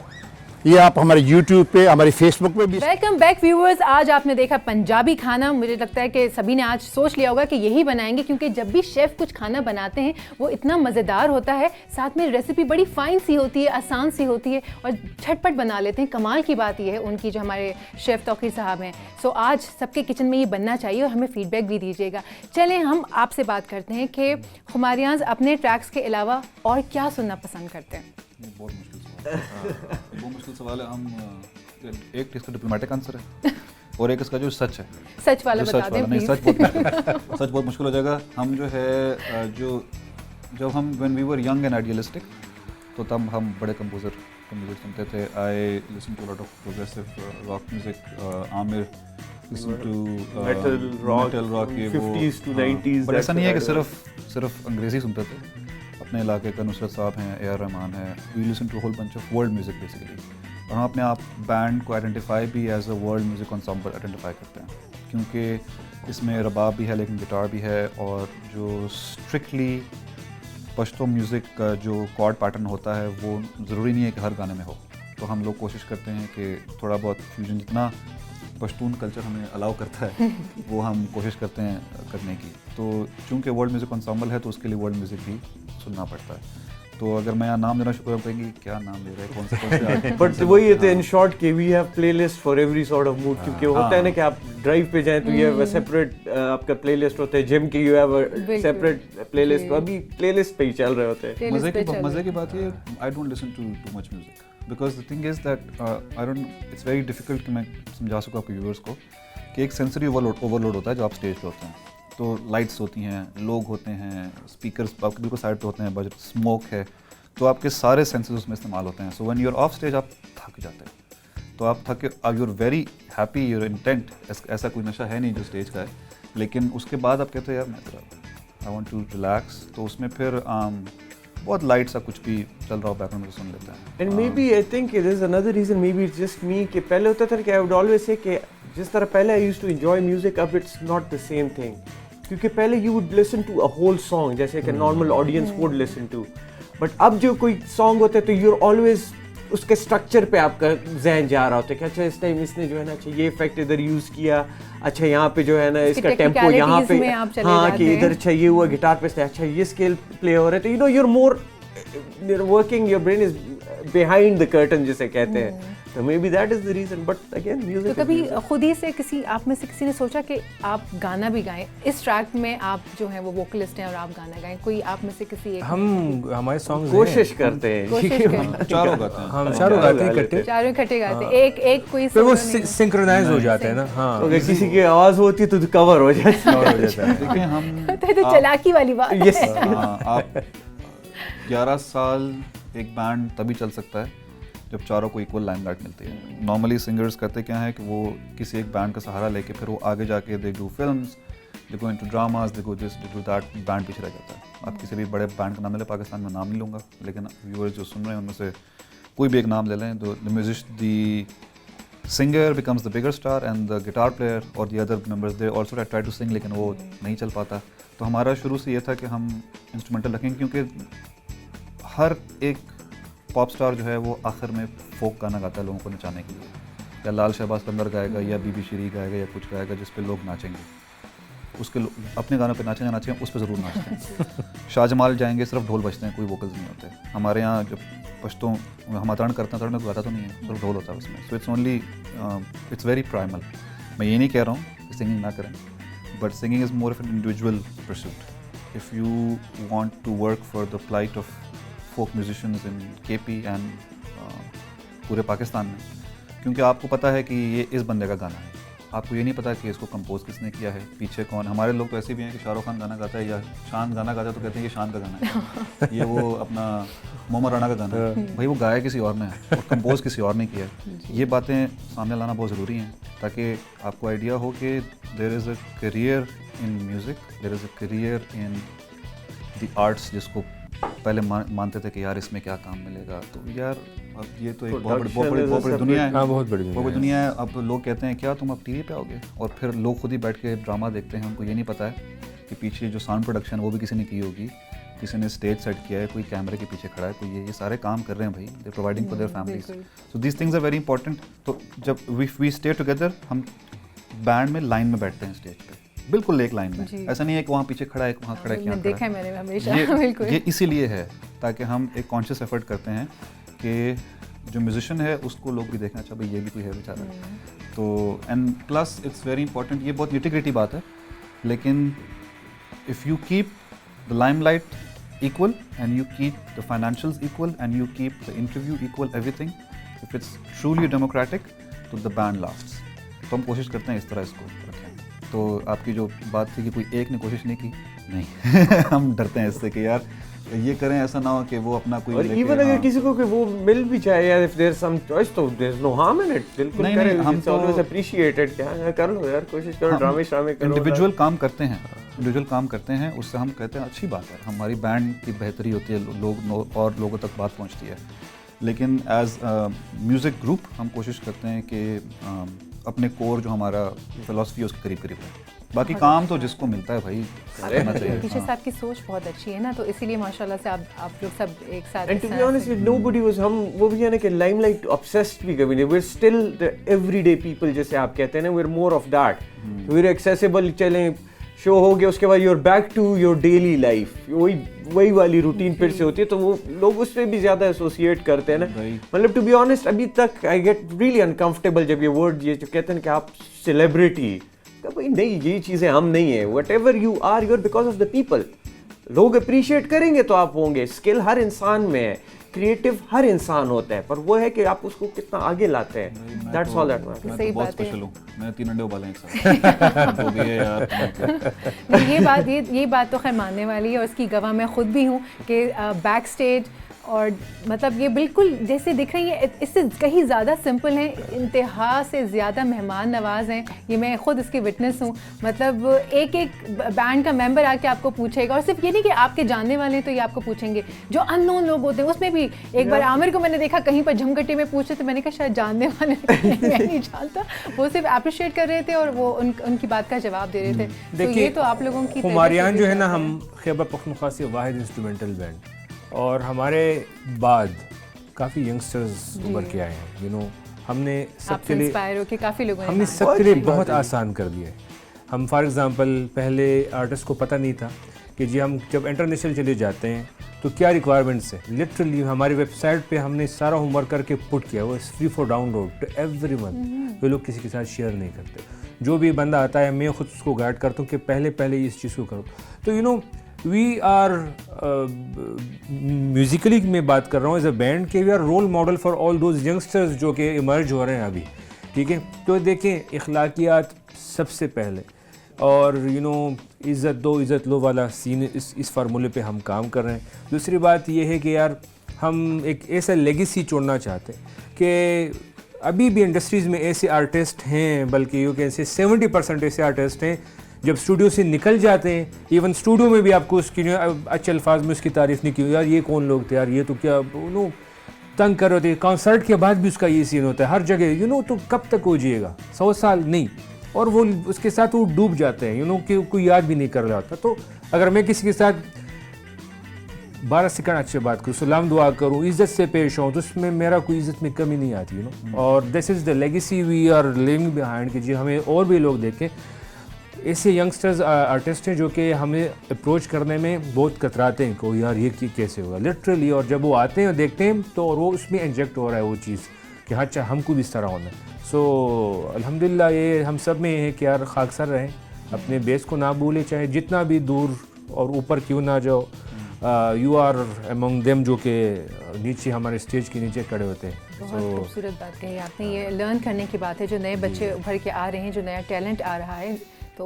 ये आप हमारे यूट्यूब पे, हमारी फेसबुक पे भी। Welcome back viewers. आज आपने देखा पंजाबी खाना। मुझे लगता है कि सभी ने आज सोच लिया होगा कि यही बनाएंगे, क्योंकि जब भी शेफ़ कुछ खाना बनाते हैं वो इतना मज़ेदार होता है, साथ में रेसिपी बड़ी फाइन सी होती है, आसान सी होती है और झटपट बना लेते हैं। कमाल की बात यह है उनकी, जो हमारे शेफ़ तौकीर साहब हैं। सो आज सबके किचन में ये बनना चाहिए और हमें फीडबैक भी दीजिएगा। चलें हम आपसे बात करते हैं कि खुमारियाज़ अपने ट्रैक्स के अलावा और क्या सुनना पसंद करते हैं। बहुत मुश्किल सवाल है। बहुत मुश्किल सवाल है। हम एक इसका डिप्लोमेटिक आंसर है और एक इसका जो सच है, सच वाला जो बता सच दें वाला नहीं, प्लीज़। सच बहुत सच बहुत मुश्किल हो जाएगा। हम जो है जब हम when we were young and idealistic, तो तब हम बड़े कंपोजर सुनते थे। I listen to lot of progressive rock music, Aamir listen to metal rock, ये 50s to 90s। बट ऐसा नहीं है कि सिर्फ अंग्रेज़ी सुनते थे। अपने इलाके का नुसरत साहब हैं, ए आर रहमान है, we listen to whole bunch of world music basically. और हम अपने आप बैंड को आइडेंटिफाई भी as a world music ensemble identify करते हैं, क्योंकि इसमें रबाब भी है लेकिन गिटार भी है। और जो स्ट्रिक्टली पश्तो म्यूज़िक का जो कॉर्ड पैटर्न होता है वो ज़रूरी नहीं है कि हर गाने में हो। तो हम लोग कोशिश करते हैं कि थोड़ा बहुत फ्यूजन, जितना पश्तून कल्चर हमें अलाउ करता है वो हम कोशिश करते हैं करने की। तो चूँकि वर्ल्ड म्यूज़िक एंसेम्बल है तो उसके लिए वर्ल्ड म्यूज़िक भी सुनना पड़ता है। तो अगर मैं यहाँ नाम देना शुरू करेंगे, क्या नाम ले रहे हैं, कौन से बट वही है, इन शॉर्ट कि we have playlist for every sort of mood. क्योंकि होता है ना कि आप ड्राइव पे जाएं तो ये सेपरेट आपका प्लेलिस्ट होता है, जिम की you have a separate playlist. तो अभी प्लेलिस्ट पे ही चल रहे होते हैं। मज़े की बात ये, I don't listen too much music because the thing is that I don't, it's very difficult कि मैं समझा सकूँ आपके व्यूअर्स को कि एक सेंसरी ओवरलोड होता है जब आप स्टेज पे होते हैं। तो लाइट्स होती हैं, लोग होते हैं, स्पीकर्स आपके बिल्कुल साइड पे होते हैं, बजट स्मोक है, तो आपके सारे सेंसेस उसमें इस्तेमाल होते हैं। So when you are off stage आप थक जाते हैं। तो आप थके, you are very happy, your intent, ऐसा कोई नशा है नहीं जो स्टेज का है, लेकिन उसके बाद आप कहते हैं यार मैं आई वांट टू रिलैक्स। तो उसमें फिर बहुत लाइट सा कुछ भी चल रहा हो बैकग्राउंड में सुन लेते हैं। And maybe I think there is another reason, maybe it's just me, कि पहले होता था कि आई वुड ऑलवेज से कि जिस तरह पहले I used to enjoy music, अब it's not the same thing. क्योंकि पहले you would listen to a whole song जैसे कि normal audience would listen to, but अब जो कोई सॉन्ग होता है तो यू आर ऑलवेज उसके स्ट्रक्चर पे आपका जहन जा रहा होता है कि अच्छा इस टाइम इसने जो है ना, अच्छा ये इफेक्ट इधर यूज़ किया, अच्छा यहाँ पे जो है ना इसका टेम्पो यहाँ पे, हाँ कि इधर अच्छा ये हुआ गिटार पे, अच्छा ये स्केल प्ले हो रहा है। तो you know you are more working, your brain is behind the curtain जिसे कहते हैं। तो maybe that is the reason. But again music, तो कभी खुद ही से किसी आप में से किसी ने सोचा कि आप गाना भी गाएं, इस ट्रैक में आप जो हैं वो वोकलिस्ट हैं और आप गाना गाएं? कोई आप में से किसी एक? हम हमारे सॉन्ग्स कोशिश करते हैं, चारों गाते हैं, हम चारों गाते हैं इकट्ठे, चारों इकट्ठे गाते हैं, एक कोई फिर वो solo नहीं। सिंक्रोनाइज हो जाते हैं ना। हाँ, अगर किसी की आवाज होती है तो कवर हो जाता और हो जाता है। देखिए हम तो चालाकी वाली बात है। यस। आप 11 साल एक बैंड तभी चल सकता है जब चारों को इक्वल लाइमलाइट मिलती है। नॉर्मली सिंगर्स करते क्या है कि वो किसी एक बैंड का सहारा लेके फिर वो आगे जाके they do films, they go into dramas, they go this, they do that, band पीछे रह जाता है। आप किसी भी बड़े बैंड का नाम ले लें, पाकिस्तान में नाम नहीं लूँगा, लेकिन व्यूअर्स जो सुन रहे हैं उनमें से कोई भी एक नाम ले लें, the singer becomes the bigger star and the guitar player or the other members they also try to sing, लेकिन वो नहीं चल पाता। तो हमारा शुरू से ये था कि हम इंस्ट्रूमेंटल रखेंगे, क्योंकि हर एक पॉप स्टार जो है वो आखिर में फोक गाना गाता है लोगों को नचाने के लिए। या लाल शहबाज कलंदर गाएगा या बीबी श्री गाएगा या कुछ गाएगा जिस पे लोग नाचेंगे, उसके अपने गानों पे नाचेंगे उस पे ज़रूर नाचते हैं। शाहजमाल जाएंगे सिर्फ ढोल बजते हैं, कोई वोकल्स नहीं होते। हमारे यहाँ जब पश्तो हम अतरण करते हैं, अतरण में गाता तो नहीं है, सिर्फ ढोल होता है उसमें। So it's only it's very primal. मैं ये नहीं कह रहा हूँ कि सिंगिंग ना करें, but singing is more of an individual pursuit. If you want to work for the plight of folk musicians in KP and पूरे पाकिस्तान में, क्योंकि आपको पता है कि ये इस बंदे का गाना है, आपको ये नहीं पता कि इसको कंपोज किसने किया है, पीछे कौन। हमारे लोग तो ऐसे भी हैं कि शाहरुख खान गाना गाता है या शान गाना गाता है तो कहते हैं ये शान का गाना है, ये वो अपना मोहम्मद राना का गाना है। भाई वो गाया किसी और ने है और कंपोज किसी और ने किया है। ये बातें सामने लाना बहुत ज़रूरी हैं ताकि आपको आइडिया हो कि there is a career in music, there is a career in the arts, जिसको पहले मानते थे कि यार इसमें क्या काम मिलेगा। तो यार अब ये तो एक बहुत बड़ी दुनिया है। हाँ, बहुत बड़ी दुनिया है। अब लोग कहते हैं क्या तुम अब टीवी पे आओगे, और फिर लोग खुद ही बैठ के ड्रामा देखते हैं। उनको ये नहीं पता है कि पीछे जो साउंड प्रोडक्शन वो भी किसी ने की होगी, किसी ने स्टेज सेट किया है, कोई कैमरे के पीछे खड़ा है, कोई ये सारे काम कर रहे हैं भाई। They providing for their families. So these things are very important. तो जब वी स्टे टुगेदर, हम बैंड में लाइन में बैठते हैं स्टेज पे, बिल्कुल एक लाइन में। ऐसा नहीं है कि वहाँ पीछे खड़ा है, वहाँ खड़ा है, यहाँ देखा है मैंने हमेशा। बिल्कुल ये इसीलिए है ताकि हम एक कॉन्शियस एफर्ट करते हैं कि जो म्यूजिशियन है उसको लोग भी देखें, अच्छा भाई ये भी कोई है बेचारा। तो and plus it's very important, ये बहुत निटी-ग्रिटी बात है, लेकिन if you keep the limelight equal and you keep the financials equal and you keep the interview equal, everything, if it's truly democratic, तो the band lasts। तो हम कोशिश करते हैं इस तरह इसको रखें। तो आपकी जो बात थी कि कोई एक ने कोशिश नहीं की, नहीं हम डरते हैं इससे कि यार ये करें, ऐसा ना हो कि वो अपना कोई। और इवन अगर किसी को वो मिल भी जाए यार, if there's some choice, तो there's no harm in it। बिल्कुल करें, हम तो always appreciated। क्या कर लो यार, कोशिश करो, ड्रामे करो। इंडिविजुअल काम करते हैं, इंडिविजुअल काम करते हैं, उससे हम कहते हैं अच्छी बात है, हमारी बैंड की बेहतरी होती है, लोग और लोगों तक बात पहुंचती है। लेकिन एज म्यूज़िक ग्रुप हम कोशिश करते हैं कि अपने कोर जो हमारा फिलॉसफी है उसके करीब करीब है। बाकी काम तो जिसको मिलता है भाई करना चाहिए। पीछे साहब की सोच बहुत अच्छी है ना, तो इसीलिए माशाल्लाह से आप लोग सब एक साथ। And to be honest, nobody was, हम वो भी है ना कि लाइमलाइट ऑब्सेस्ड भी कभी नहीं। we're still the everyday people, जैसे आप कहते हैं ना, we're more of that। we're accessible। चलें शो हो गया, उसके बाद you're back to your daily life, वही वाली रूटीन फिर से होती है, तो वो लोग उससे भी ज़्यादा एसोसिएट करते हैं ना। मतलब टू बी ऑनेस्ट, अभी तक आई गेट रियली अनकंफर्टेबल जब ये वर्ड, ये जो कहते हैं कि आप सेलिब्रिटी, भाई नहीं, ये चीज़ें हम नहीं है। Whatever you are, your because of the people. लोग अप्रिशिएट करेंगे तो आप होंगे। स्किल हर इंसान में है, क्रिएटिव हर इंसान होता है, पर वो है कि आप उसको कितना आगे लाते हैं। That's all that matters. सही बहुत बात है। स्पेशल हूँ, मैंने 3 अंडे उबाले हैं एक साथ। वो भी है यार। ये बात तो खैर मानने वाली है, और इसकी गवाह मैं खुद भी हूँ कि बैक स्टेज और मतलब ये बिल्कुल जैसे दिख रही है, इससे कहीं ज़्यादा सिंपल है, इंतहा से ज़्यादा मेहमान नवाज हैं। ये मैं खुद इसकी विटनेस हूँ। मतलब एक बैंड का मेंबर आके आपको पूछेगा, और सिर्फ ये नहीं कि आपके जानने वाले हैं तो ये आपको पूछेंगे, जो अननोन लोग होते हैं उसमें भी। एक बार आमिर को मैंने देखा कहीं पर झमकट्टी में पूछे, तो मैंने कहा शायद जानने वाले मैं नहीं जानता। वो सिर्फ अप्रिशिएट कर रहे थे और वो उनकी बात का जवाब दे रहे थे। तो ये तो आप लोगों की हुमायूं जो है ना, हम खैबर पख्तूनख्वा से वाहिद इंस्ट्रूमेंटल बैंड, और हमारे बाद काफ़ी यंगस्टर्स उभर के आए हैं। यू नो, हमने सबके लिए इंस्पायर हो के काफ़ी लोगों हमने सबके लिए बहुत आसान कर दिया है। हम फॉर एग्जांपल पहले आर्टिस्ट को पता नहीं था कि जी हम जब इंटरनेशनल चले जाते हैं तो क्या रिक्वायरमेंट्स है। लिटरली हमारी वेबसाइट पे हमने सारा होमवर्क करके पुट किया, वो free for download to everyone. वो लोग किसी के साथ शेयर नहीं करते। जो भी बंदा आता है मैं खुद उसको गाइड करता हूँ कि पहले इस चीज़ को करो। तो you know, we are musically में बात कर रहा हूँ एज अ बैंड के, we are role model for all those youngsters जो कि इमर्ज हो रहे हैं अभी। ठीक है, तो देखें इखलाकियात सबसे पहले, और यू नो इज़्ज़त दो इज़्ज़त लो वाला सीन, इस फार्मूले पे हम काम कर रहे हैं। दूसरी बात ये है कि यार हम एक ऐसा लेगेसी छोड़ना चाहते हैं कि अभी भी इंडस्ट्रीज़ में ऐसे आर्टिस्ट हैं, बल्कि यू कैन से 70% ऐसे आर्टिस्ट हैं जब स्टूडियो से निकल जाते हैं, इवन स्टूडियो में भी आपको उसकी अच्छे अल्फाज में उसकी तारीफ़ नहीं की, यार ये कौन लोग थे, यार ये तो क्या नो तंग कर रहे थे। कॉन्सर्ट के बाद भी उसका ये सीन होता है हर जगह। यू नो, तो कब तक हो जाएगा, 100 साल नहीं, और वो उसके साथ वो डूब जाते हैं। यू नो, कि कोई याद भी नहीं कर रहा होता। तो अगर मैं किसी के साथ 12 सेकंड अच्छे बात करूँ, सलाम दुआ करूँ, इज़्ज़त से पेश आऊँ, तो उसमें मेरा कोई इज़्ज़त में कमी नहीं आती, और this is the legacy we are living behind कि जी हमें और भी लोग देखें। ऐसे यंगस्टर्स आर्टिस्ट हैं जो कि हमें अप्रोच करने में बहुत कतराते हैं को यार ये कैसे होगा लिटरली, और जब वो आते हैं और देखते हैं तो और वो उसमें इंजेक्ट हो रहा है वो चीज़ कि हाँ अच्छा हमको भी इस तरह होना है। सो अल्हम्दुलिल्लाह ये हम सब में है कि यार खाकसर रहें, अपने बेस को ना भूलें, चाहे जितना भी दूर और ऊपर क्यों ना जाओ, यू आर अमंग देम जो कि नीचे हमारे स्टेज के नीचे खड़े होते हैं। बहुत खूबसूरत बात कही आपने, ये लर्न करने की बात है, जो नए बच्चे उभर के आ रहे हैं, जो नया टैलेंट आ रहा है, तो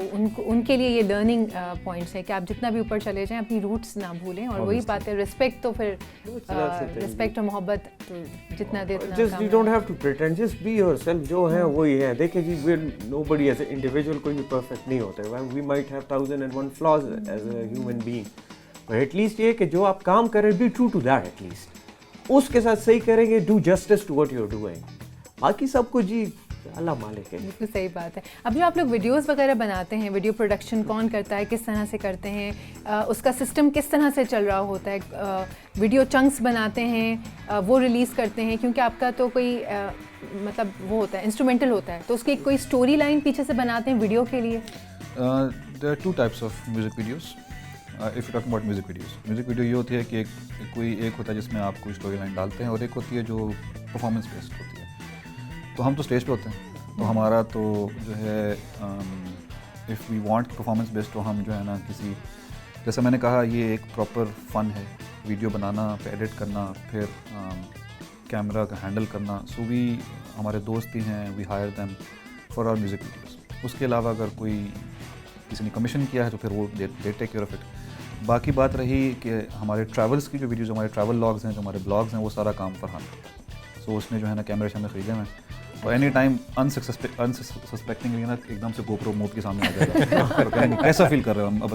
उनके लिए ये लर्निंग पॉइंट्स है कि आप जितना भी ऊपर चले जाएं अपनी रूट्स ना भूलें, और वही बात है रिस्पेक्ट, तो फिर रिस्पेक्ट और मोहब्बत तो जितना दे उतना Just come you don't have to pretend, just be yourself, जो है वही है। देखिए जी, nobody as an individual कोई भी perfect नहीं होता है, we might have 1001 flaws as a human being, but at least ये कि जो आप काम कर रहे हैं, be true to that at least, उसके साथ सही करेंगे, do justice to what you're doing, बाकी सब कुछ जी अल्लाह मालिक है। बिल्कुल सही बात है। अब जो आप लोग वीडियोस वगैरह बनाते हैं, वीडियो प्रोडक्शन कौन करता है, किस तरह से करते हैं, उसका सिस्टम किस तरह से चल रहा होता है, वीडियो चंक्स बनाते हैं, वो रिलीज़ करते हैं, क्योंकि आपका तो कोई मतलब वो होता है इंस्ट्रूमेंटल होता है, तो उसकी कोई स्टोरी लाइन पीछे से बनाते हैं वीडियो के लिए? There are two types of music videos. If you talk about music videos, music video ये होती है कि एक होता है जिसमें आप कोई स्टोरी लाइन डालते हैं, और एक होती है जो परफॉर्मेंस बेस्ड होती है। तो हम तो स्टेज पे होते हैं, तो हमारा तो जो है if we want performance based, तो हम जो है ना किसी, जैसे मैंने कहा ये एक प्रॉपर फ़न है, वीडियो बनाना, फिर एडिट करना, फिर कैमरा का हैंडल करना। सो वी हमारे दोस्त ही हैं, we hire them for our music videos. उसके अलावा अगर कोई किसी ने कमीशन किया है तो फिर वो they take care of it. बाकी बात रही कि हमारे ट्रैवल्स की जो वीडियोज़, हमारे ट्रैवल लॉग्स हैं, जो हमारे ब्लॉग्स हैं, वो सारा काम फरहान करता है। सो उसने जो है ना कैमरे शैमरे ख़रीदे हैं, और एनी टाइम अनसस्पेक्टिंगली ना एकदम से गोप्रो मूव के सामने आ जाएगा, कैसा फील कर रहे हो हम, अब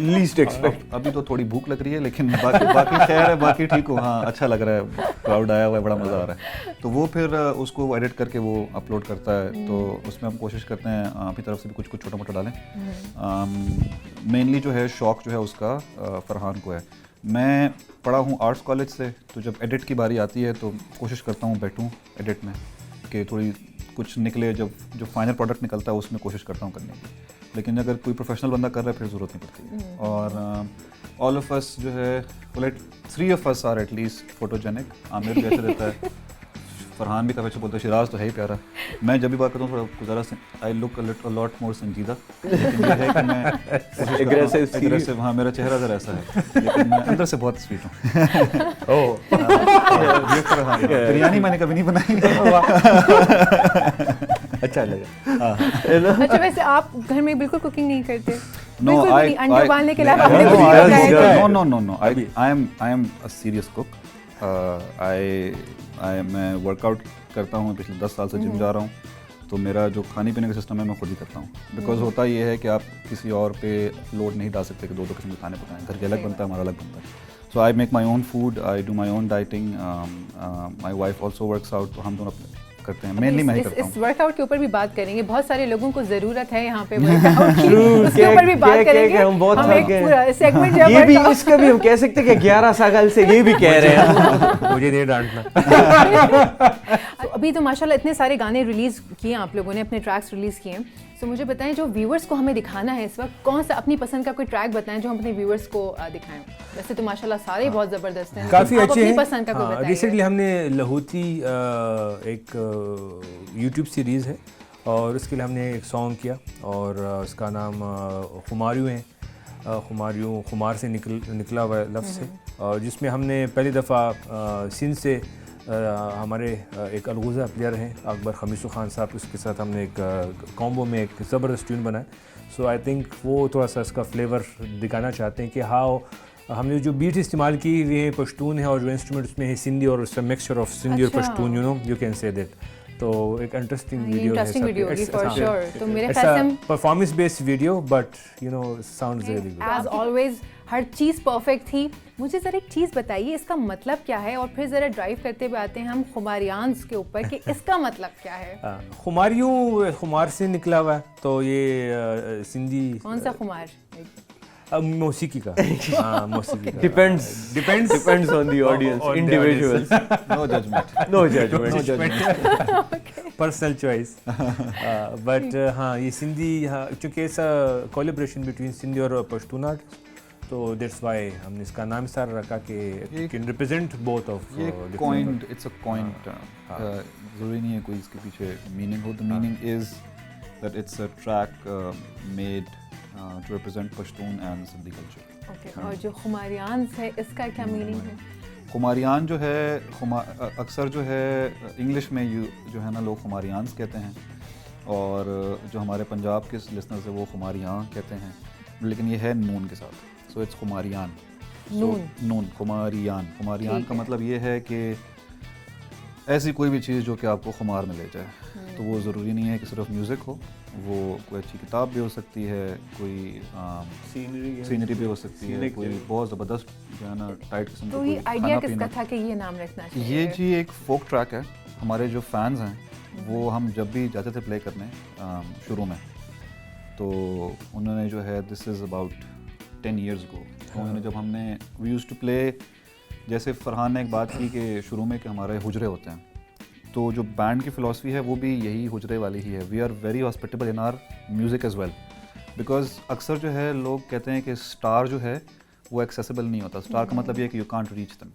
लीस्ट एक्सपेक्ट। अभी तो थोड़ी भूख लग रही है, लेकिन बाकी खैर है, बाकी ठीक हो, हाँ अच्छा लग रहा है, क्राउड आया हुआ है, बड़ा मज़ा आ रहा है। तो वो फिर उसको एडिट करके वो अपलोड करता है, तो उसमें हम कोशिश करते हैं अपनी तरफ से भी कुछ छोटा मोटा डालें। मेनली जो है शौक़ जो है उसका फरहान को है। मैं पढ़ा हूँ आर्ट्स कॉलेज से, तो जब एडिट की बारी आती है तो कोशिश करता हूँ बैठूँ एडिट में कि थोड़ी कुछ निकले, जो फाइनल प्रोडक्ट निकलता है उसमें कोशिश करता हूँ करने की। लेकिन अगर कोई प्रोफेशनल बंदा कर रहा है फिर ज़रूरत नहीं पड़ती। और ऑल ऑफ अस जो है, like 3 of us are at least photogenic. Aamir भी ऐसे रहता है, फरहान भी काफ़ी अच्छा बोलता है, शिराज तो है ही प्यारा। मैं जब भी बात करता हूँ थोड़ा ज़रा आई लुक अ लॉट मोर संजीदा, लेकिन ये है कि मैं एग्रेसिव, हाँ मेरा चेहरा ज़रा ऐसा है, लेकिन मैं अंदर से बहुत स्वीट हूँ। बिरयानी मैंने कभी नहीं बनाई। अच्छा लगा। अच्छा, वैसे आप घर में बिल्कुल कुकिंग नहीं करते? No, अंडे उबालने के अलावा I am a serious cook. मैं वर्कआउट करता हूँ, पिछले 10 साल से जिम जा रहा हूँ, तो मेरा जो खाने पीने का सिस्टम है मैं खुद ही करता हूँ। बिकॉज होता ये है कि आप किसी और पे लोड नहीं डाल सकते कि 2-2 किस्म के खाने पकाएं, घर के अलग बनता है, हमारा अलग बनता है। So I make my own food, I do my own dieting, my wife also works out, तो हम दोनों करते हैं, मेनली मैं ही करता हूँ। इस वर्कआउट के ऊपर भी बात करेंगे, बहुत सारे लोगों को ज़रूरत है यहाँ पे वर्कआउट की, उसके ऊपर भी बात करेंगे। हम एक पूरा सेगमेंट ये भी, इसका भी हम कह सकते हैं कि 11 साल से ये भी कह रहे हैं। मुझे नहीं डांटना। तो अभी तो माशाल्लाह इतने सारे गाने रिलीज़ किए आप लोगों ने, अपने ट्रैक्स रिलीज़ किए हैं। तो मुझे बताएं, जो व्यूअर्स को हमें दिखाना है इस वक्त, कौन सा अपनी पसंद का कोई ट्रैक बताएं जो हम अपने व्यूअर्स को दिखाएं। वैसे तो माशाल्लाह सारे बहुत ज़बरदस्त हैं, काफ़ी आप अच्छे अपनी हैं। पसंद का कोई बताइए। रिसेंटली हमने लहूती एक यूट्यूब सीरीज़ है, और उसके लिए हमने एक सॉन्ग किया, और उसका नाम खुमारियों है। खुमार से निकला हुआ लफ्ज़ है, और जिसमें हमने पहली दफ़ा सिंध से हमारे एक अलगुज़ा प्लेयर हैं अकबर खमीसु खान साहब, उसके साथ हमने एक कॉम्बो में एक ज़बरदस्त ट्यून बनाया। सो आई थिंक वो थोड़ा सा इसका फ्लेवर दिखाना चाहते हैं कि हाउ हमने जो बीट इस्तेमाल की ये पश्तून है, और जो इंस्ट्रूमेंट उसमें है सिंधी, और उसका मिक्सचर ऑफ सिंधी और Pashtun, you can say that. तो एक इंटरेस्टिंग वीडियो है, फॉर श्योर। तो मेरे ख्याल से performance based video, but you know sounds really good. As always हर चीज़ परफेक्ट थी। मुझे ज़रा एक चीज़ बताइए, इसका मतलब क्या है, और फिर ज़रा ड्राइव करते हुए आते हैं हम खुमारियांस के ऊपर कि इसका मतलब क्या है। खुमारियों खुमार से निकला हुआ है, तो ये सिंधी कौन सा खुमार? अब मौसीकी का हाँ मौसीकी का Depends on the audience, on the individuals. No judgment. No judgment. No judgment. Personal choice but हाँ ये सिंधी हाँ चूँकि ऐसा कोलेब्रेशन बिटवीन सिंधी और पश्तून आर्ट तो दैट्स वाई हमने इसका नाम सार रखा कि कैन रिप्रेजेंट बोथ ऑफ ये coined, it's a coined term. ज़रूरी नहीं है कोई इसके पीछे meaning हो. The meaning is that it's a track made to represent Pashtun and Sindhi culture. Okay, और जो खुमारियान है इसका क्या मीनिंग है? खुमारियान जो है अक्सर जो है इंग्लिश में जो है ना लोग खुमारियान्स कहते हैं और जो हमारे पंजाब के लिसनर्स है वो खुमारियाँ कहते हैं, लेकिन ये है नून के साथ, सो इट्स खुमारियान. नून खुमारियान का मतलब ये है कि ऐसी कोई भी चीज़ जो कि आपको खुमार में ले जाए. तो वो ज़रूरी नहीं है कि सिर्फ म्यूज़िक हो, वो कोई अच्छी किताब भी हो सकती है, कोई सीनरी भी हो सकती है, कोई बहुत ज़बरदस्त जो है ना टाइट किस्म का तो कोई ये आइडिया खाना किसका पीना. था कि ये नाम रखना चाहिए? ये जी एक फोक ट्रैक है. हमारे जो फैंस हैं वो हम जब भी जाते थे प्ले करने शुरू में, तो उन्होंने जो है this is about 10 years ago, तो उन्होंने जब हमने वी यूज़ टू प्ले, जैसे फरहान ने एक बात की कि शुरू में कि हमारे हुजरे होते हैं, तो जो बैंड की फ़िलासफ़ी है वो भी यही हुजरे वाली ही है. We are very hospitable in our music as well, because अक्सर जो है लोग कहते हैं कि स्टार जो है वो एक्सेसिबल नहीं होता. स्टार का मतलब ये है कि you can't reach them.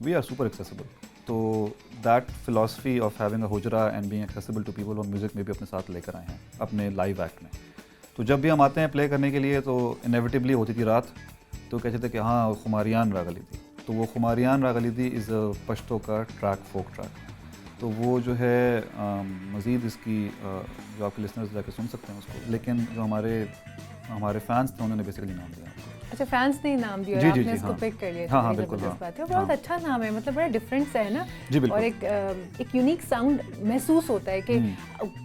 We are super accessible. तो that philosophy of having a हुजरा and being accessible to people और म्यूज़िक में भी अपने साथ लेकर आए हैं अपने लाइव एक्ट में. तो जब भी हम आते हैं प्ले करने के लिए तो इनेविटेबली होती थी रात, तो कहते थे कि हाँ खुमारियान रागली थी. तो वो खुमारियान रागली थी इज़ अ पश्तो का ट्रैक, फोक ट्रैक. तो वो जो है मज़ीद इसकी जो आपके लिसनर्स जाके सुन सकते हैं उसको, लेकिन जो हमारे फैंस थे उन्होंने बेसिकली नाम दिया. अच्छा, फैंस ने ही नाम दिया और जी, जी, आपने जी, इसको हाँ. पिक कर लिया. हाँ, हाँ, बड़ी बिल्कुल, ज़बरदस्त हाँ. बात है और बहुत हाँ. अच्छा नाम है, मतलब बड़ा डिफरेंट सा है ना. जी, बिल्कुल. और एक यूनिक साउंड महसूस होता है कि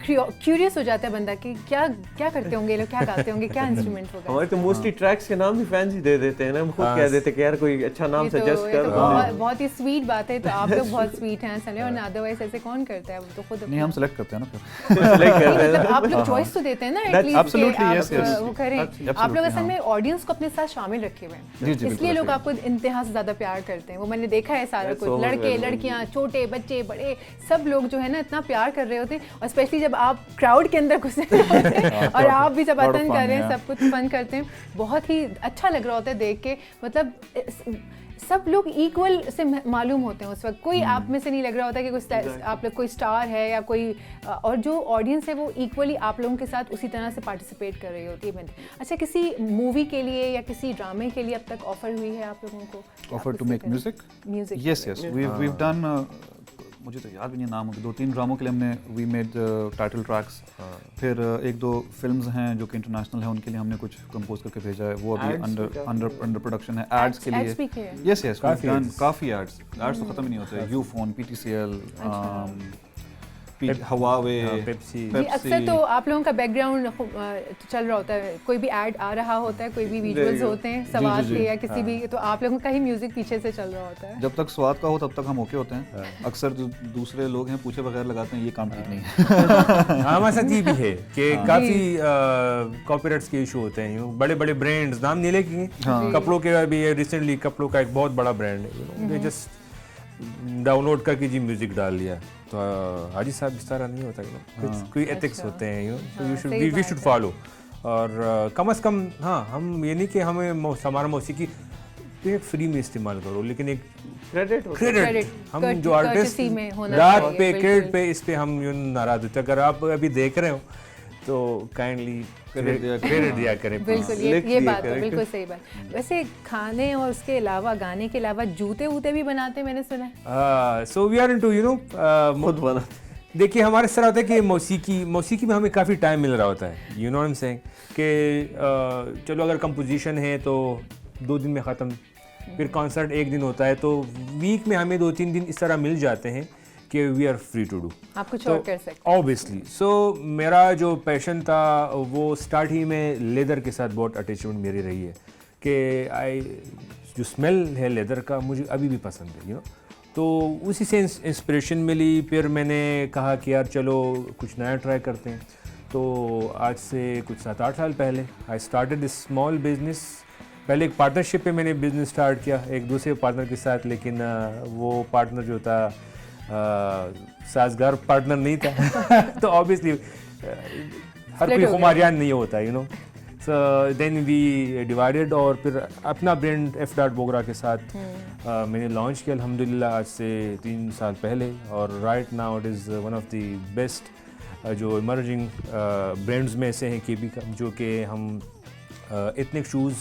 क्यूरियस हो जाता है बंदा कि क्या क्या करते होंगे लोग, क्या गाते होंगे, क्या इंस्ट्रूमेंट होगा. हमारे तो मोस्टली ट्रैक्स के नाम भी फैंस ही दे देते हैं ना. हम खुद कह देते हैं कि यार कोई अच्छा नाम ये तो सजेस्ट कर. बहुत ही स्वीट बात है. तो आप लोग बहुत स्वीट हैं सले, और अदरवाइज ऐसे कौन करता है, वो तो खुद नहीं, हम सेलेक्ट करते हैं ना फिर. Select करते हैं. मतलब आप लोग चॉइस तो देते हैं ना That's at least, absolutely, yes, yes. वो करें. Absolutely, आप लोग असल हाँ. में ऑडियंस को अपने साथ शामिल रखे हुए हैं, जी, जी, इसलिए बिल्कुल लोग ऐसे आपको इंतहा से ज़्यादा प्यार करते हैं. वो मैंने देखा है सारा That's कुछ, लड़के overwhelming. लड़कियाँ, छोटे बच्चे बड़े, सब लोग जो है ना इतना प्यार कर रहे होते हैं. और स्पेशली जब आप क्राउड के अंदर घुसे होते हैं और आप भी जब lot of अटेंड fun, कर रहे हैं, yeah. सब कुछ फन करते हैं, बहुत ही अच्छा लग रहा होता है देख के. मतलब सब लोग इक्वल से मालूम होते हैं उस वक्त. कोई आप में से नहीं लग रहा होता कि कोई आप लोग कोई स्टार है या कोई, और जो ऑडियंस है वो इक्वली आप लोगों के साथ उसी तरह से पार्टिसिपेट कर रही होती है. अच्छा, किसी मूवी के लिए या किसी ड्रामे के लिए अब तक ऑफर हुई है आप लोगों को? Offer to make music? Music. Yes, yes. We've done. मुझे तो याद भी नहीं नाम, 2-3 ड्रामों के लिए हमने वी मेड टाइटल ट्रैक्स. फिर 1-2 फिल्म्स हैं जो कि इंटरनेशनल हैं, उनके लिए हमने कुछ कंपोज करके भेजा है. वो अभी अंडर प्रोडक्शन है. एड्स के लिए. Ads भी किए हैं? यस यस, काफ़ी एड्स तो ख़त्म ही नहीं होते. Ufone, PTCL, Huawei, Pepsi. जी, अक्सर तो आप लोगों का बैकग्राउंड चल रहा होता है, कोई भी ऐड आ रहा होता है, कोई भी विजुअल्स होते हैं सवाद जी, के या किसी भी, तो आप लोगों का ही म्यूजिक पीछे से चल रहा होता है. जब तक स्वाद का हो तब तक हम ओके होते हैं. अक्सर जो दूसरे लोग हैं पूछे बगैर लगाते हैं, ये काम ठीक नहीं है. हमारे साथ ये भी है कि काफ़ी कॉपीराइट्स के इशू होते हैं. बड़े बड़े ब्रांड्स, नाम नहीं लेंगे, कपड़ों के भी रिसेंटली कपड़ों का एक बहुत बड़ा ब्रांड है, जस्ट डाउनलोड करके जी म्यूजिक डाल लिया. तो हाजी साहब इस तरह नहीं होता. कोई एथिक्स होते हैं, वी शुड फॉलो. और कम से कम हाँ, हम ये नहीं कि हमें हमारा मौसीकी फ्री में इस्तेमाल करो, लेकिन एक क्रेडिट हम जो आर्टिस्ट रात पे क्रेडिट पे इस पे हम यूँ नाराज होते हैं. अगर आप अभी देख रहे हो तो काइंडली क्रेडिट दिया करें. बिल्कुल, ये बात है, बिल्कुल सही बात. वैसे खाने और उसके अलावा, गाने के अलावा जूते वूते भी बनाते हैं मैंने सुना है. So we are into you know खुद बना. देखिए हमारे इस तरह होता है कि मौसीकी में हमें काफ़ी टाइम मिल रहा होता है. You know I am saying कि चलो अगर कंपोजिशन है तो 2 दिन में ख़त्म, फिर कॉन्सर्ट 1 दिन होता है, तो वीक में हमें 2-3 दिन इस तरह मिल जाते हैं कि we are free to do. आप कुछ और कर सकते हैं ऑब्वियसली. सो मेरा जो पैशन था वो स्टार्ट ही में लेदर के साथ बहुत अटैचमेंट मेरी रही है कि जो स्मेल है लेदर का मुझे अभी भी पसंद है, यू नो. तो उसी से इंस्पिरेशन मिली. फिर मैंने कहा कि यार चलो कुछ नया ट्राई करते हैं. तो आज से कुछ 7-8 साल पहले I started this small business पहले एक पार्टनरशिप पे मैंने बिजनेस स्टार्ट किया एक दूसरे पार्टनर के साथ, लेकिन वो पार्टनर जो था साजगार पार्टनर नहीं था तो ऑब्वियसली हर कोई खुमारियान नहीं होता, you know. So then we divided और फिर अपना ब्रांड एफ डॉट बोगरा के साथ मैंने लॉन्च किया अल्हम्दुलिल्लाह आज से 3 साल पहले, और right now it is one of the best जो इमर्जिंग ब्रांड्स में से हैं केबी का, जो कि हम एथनिक शूज़,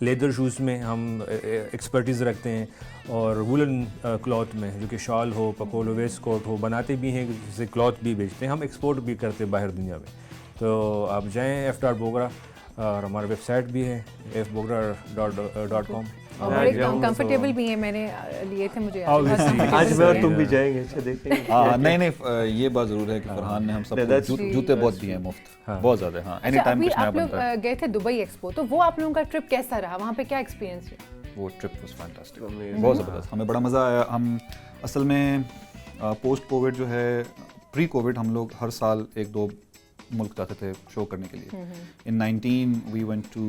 लेदर शूज़ में हम एक्सपर्टीज़ रखते हैं, और वुलन क्लॉथ में जो कि शॉल हो, पकोलो, वेस्ट कोट हो, बनाते भी हैं, जिसे क्लॉथ भी बेचते हैं, हम एक्सपोर्ट भी करते हैं बाहर दुनिया में। तो आप जाएँ एफ डॉट बोगरा, और हमारा वेबसाइट भी है fbogra.com। और बड़े कंफर्टेबल भी हैं, मैंने लिए थे, मुझे याद है, बहुत Obviously। comfortable आज मैं और भी तुम हैं। भी जाएंगे, अच्छा देखेंगे। हाँ नहीं ये बात ज़रूर है कि फरहान ने हम सबको that's जूते बहुत दिए हैं मुफ्त, बहुत ज़्यादा। हाँ एनी अच्छा, टाइम अभी कुछ नया आप लोग बनता है। गए थे दुबई एक्सपो, तो वो आप लोगों का ट्रिप कैसा रहा, वहाँ पे क्या एक्सपीरियंस है? वो ट्रिप वाज फैंटास्टिक, बहुत ज़बरदस्त, हमें बड़ा मज़ा आया। हम असल में पोस्ट कोविड जो है, प्री कोविड हम लोग हर साल 1-2 मुल्क जाते थे शो करने के लिए। In 19 we went to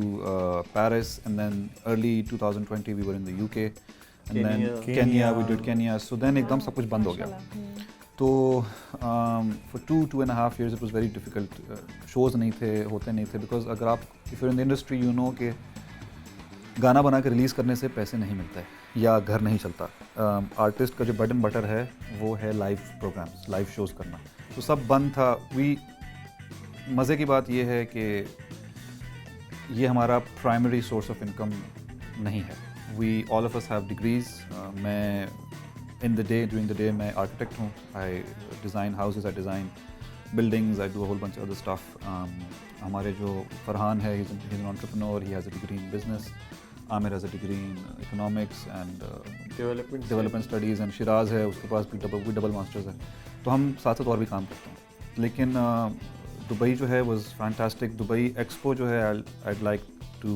Paris, and then early 2020 we were in the UK, and then Kenya, we did Kenya. So then एकदम सब कुछ बंद हो गया। तो for 2.5 years it was very difficult, shows नहीं थे, होते नहीं थे, बिकॉज अगर आप if you in the industry you know कि गाना बना के रिलीज़ करने से पैसे नहीं मिलते हैं या घर नहीं चलता। आर्टिस्ट का जो ब्रेड एंड बटर है वो है लाइव प्रोग्राम्स, लाइव शोज़ करना, तो सब बंद था। मज़े की बात ये है कि ये हमारा प्राइमरी सोर्स ऑफ इनकम नहीं है। We all of us have degrees. मैं ड्यूरिंग द डे मैं आर्किटेक्ट हूँ, I design houses, I design buildings, I do a whole bunch other stuff. हमारे जो फरहान है, he is an entrepreneur, he has a degree in business, Aamir has a degree in economics and development studies, and Shiraz है, उसके पास भी double masters है। तो हम साथ साथ और भी काम करते हैं। लेकिन दुबई जो है वाज फैंटास्टिक। दुबई एक्सपो जो है, I'd like to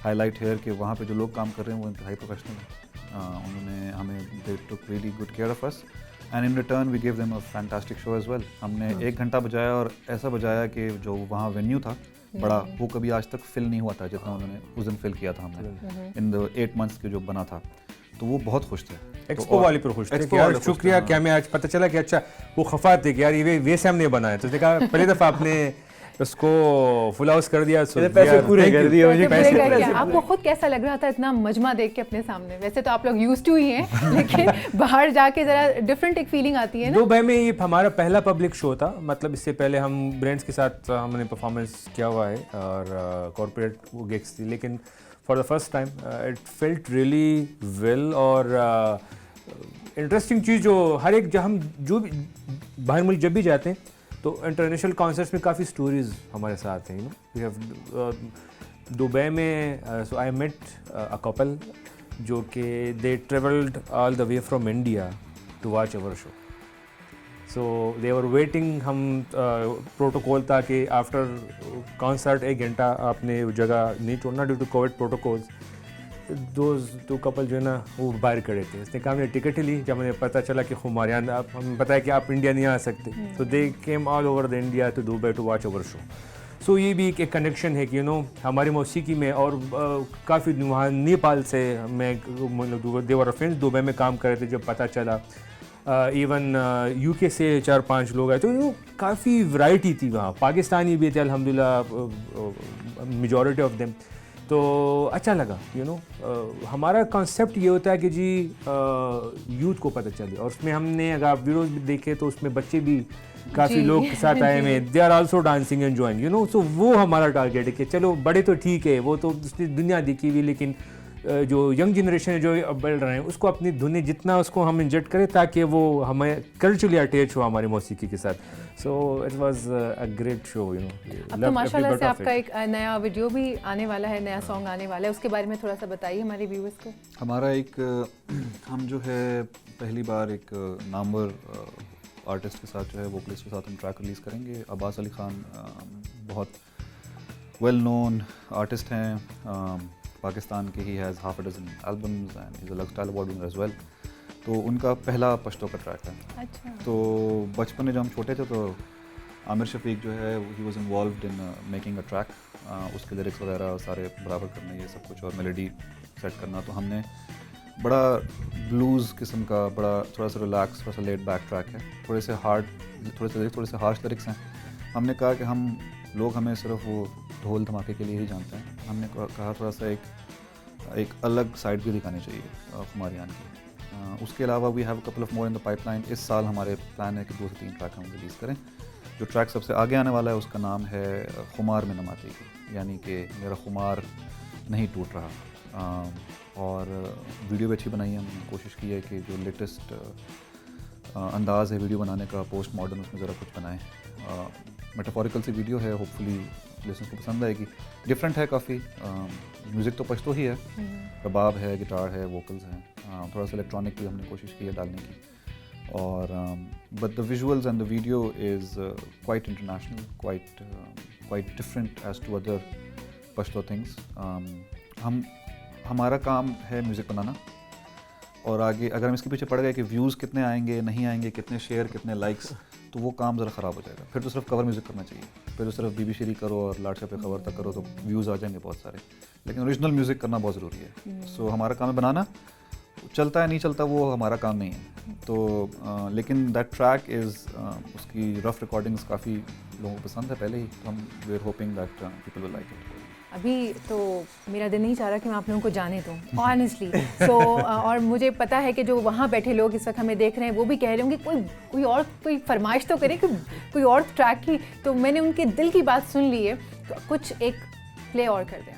highlight here कि वहाँ पे जो लोग काम कर रहे हैं वो इंतहाई प्रोफेशनल हैं। उन्होंने हमें they took really good care of us and in return we gave them a fantastic show as well। हमने 1 घंटा बजाया, और ऐसा बजाया कि जो वहाँ वेन्यू था बड़ा, वो कभी आज तक फिल नहीं हुआ था जितना उन्होंने उस दिन फिल किया था हमने इन द 8 months के जो बना था। तो वो बहुत खुश थे। एक्सपो वाले पर खुश थे कि यार शुक्रिया, क्या मैं आज पता चला कि अच्छा वो खफा थे कि यार ये वैसे हमने बनाया, तो उसने कहा पहली दफ़ा आपने उसको फुल हाउस कर दिया, पैसे पूरे कर दिए मुझे। पैसे पूरे करके आपको खुद कैसा लग रहा था इतना मजमा देख के अपने सामने? वैसे तो आप लोग यूज्ड टू ही हैं, लेकिन बाहर जाके जरा डिफरेंट एक फीलिंग आती है ना। दुबई में ये हमारा पहला पब्लिक शो था, मतलब इससे पहले हम ब्रांड्स के साथ हमने परफॉर्मेंस किया हुआ है और कॉर्पोरेट वो गिग्स थी, लेकिन for the first time it felt really well. और इंटरेस्टिंग चीज़ जो हर एक, जब हम जो भी बाहर मुल्क जब भी जाते हैं तो इंटरनेशनल कॉन्सर्ट्स में काफ़ी स्टोरीज हमारे साथ हैं। वी हैव दुबई में, सो आई मेट अ कपल जो कि they travelled all the way from India to watch our show. So they were waiting, हम प्रोटोकॉल था कि आफ्टर कॉन्सर्ट 1 घंटा आपने वो जगह नहीं छोड़ना ड्यू टू कोविड प्रोटोकॉल्स। दो कपल जो है ना वो बाहर खड़े थे, इसने कहा हमने टिकट ही ली, जब मुझे पता चला कि खुमारियान, आप हमें पता है कि आप इंडिया नहीं आ सकते, तो they came all over the India to Dubai to watch our show. So ये भी एक कनेक्शन है कि हमारी मौसीकी में, और काफ़ी वहाँ नेपाल से मैं मतलब देवर फ्रेंड्स दुबई में काम कर रहे थे, जब पता चला इवन यूके से 4-5 लोग आए, तो काफ़ी वैरायटी थी वहाँ, पाकिस्तानी भी थे अल्हम्दुलिल्लाह मेजॉरिटी ऑफ देम। तो अच्छा लगा। हमारा कॉन्सेप्ट ये होता है कि जी यूथ को पता चले, और उसमें हमने अगर आप वीडियोस भी देखे तो उसमें बच्चे भी काफ़ी लोग के साथ आए हुए, they are also dancing and enjoying, so वो हमारा टारगेट है कि चलो बड़े तो ठीक है, वो तो उसने दुनिया देखी हुई, लेकिन जो यंग जनरेशन है जो बढ़ रहे हैं उसको अपनी धुनें जितना उसको हम इंजेक्ट करें ताकि वो हमें कल्चरली अटैच हो हमारी मौसीकी के साथ। So it was a great show. अब तो माशाल्लाह से आपका एक नया वीडियो भी आने वाला है, नया सॉन्ग आने वाला है, उसके बारे में थोड़ा सा बताइए हमारे व्यूअर्स को। हमारा हम जो है पहली बार एक नामवर आर्टिस्ट के साथ जो है, वोकलिस्ट के साथ हम ट्रैक रिलीज़ करेंगे। अब्बास अली खान बहुत वेल नोन आर्टिस्ट हैं पाकिस्तान के, he has half a dozen albums and he's a lifestyle award winner as well। तो उनका पहला पश्तो का ट्रैक है। अच्छा। तो बचपन में जब हम छोटे थे तो आमिर शफीक जो है he was involved in making a track, उसके लिरिक्स वगैरह सारे बराबर करना ये सब कुछ और मेलोडी सेट करना। तो हमने बड़ा ब्लूज़ किस्म का, बड़ा थोड़ा सा रिलैक्स, थोड़ा सा लेट बैक ट्रैक है, थोड़े से हार्श लिरिक्स हैं। हमने कहा कि हम लोग हमें सिर्फ वो ढोल धमाके के लिए ही जानते हैं, हमने कहा थोड़ा सा एक अलग साइड भी दिखानी चाहिए खुमारियान की। उसके अलावा we have couple of more in the pipeline. इस साल हमारे प्लान है कि 2 से 3 ट्रैक हम रिलीज़ करें। जो ट्रैक सबसे आगे आने वाला है उसका नाम है खुमार में नमाती, यानी कि मेरा खुमार नहीं टूट रहा। और वीडियो भी अच्छी बनाई है, हमने कोशिश की है कि जो लेटेस्ट अंदाज़ है वीडियो बनाने का, पोस्ट मॉडर्न, उसमें ज़रा कुछ बनाएं। मेटाफोरिकल सी वीडियो है, होपफुली लिसनर्स को पसंद आएगी। डिफरेंट है काफ़ी, म्यूज़िक तो पश्तो ही है, रबाब है, गिटार है, वोकल्स हैं, थोड़ा सा इलेक्ट्रॉनिक भी हमने कोशिश की है डालने की। और but the visuals and the video is quite international, quite different as to other Pashto things. हमारा काम है म्यूज़िक बनाना, और आगे अगर हम इसके पीछे पड़ गए कि व्यूज़ कितने आएंगे नहीं आएंगे, कितने शेयर, कितने लाइक्स, तो वो काम ज़रा ख़राब हो जाएगा। फिर तो सिर्फ कवर म्यूज़िक करना चाहिए, फिर तो सिर्फ बीबी शेरी करो और लाड पे खबर तक करो तो व्यूज़ आ जाएंगे बहुत सारे। लेकिन ओरिजिनल म्यूज़िक करना बहुत ज़रूरी है। सो हमारा काम है बनाना, चलता है नहीं चलता वो हमारा काम नहीं है। तो लेकिन दैट ट्रैक इज़ उसकी रफ़ रिकॉर्डिंग्स काफ़ी लोगों को पसंद है पहले ही, तो हम we are hoping that people will like it. अभी तो मेरा दिल नहीं चाह रहा कि मैं आप लोगों को जाने दूँ ऑनेस्टली। सो और मुझे पता है कि जो वहाँ बैठे लोग इस वक्त हमें देख रहे हैं वो भी कह रहे होंगे कोई फरमाइश तो करे कि कोई और ट्रैक की। तो मैंने उनके दिल की बात सुन ली है, तो कुछ एक प्ले और कर दें आप।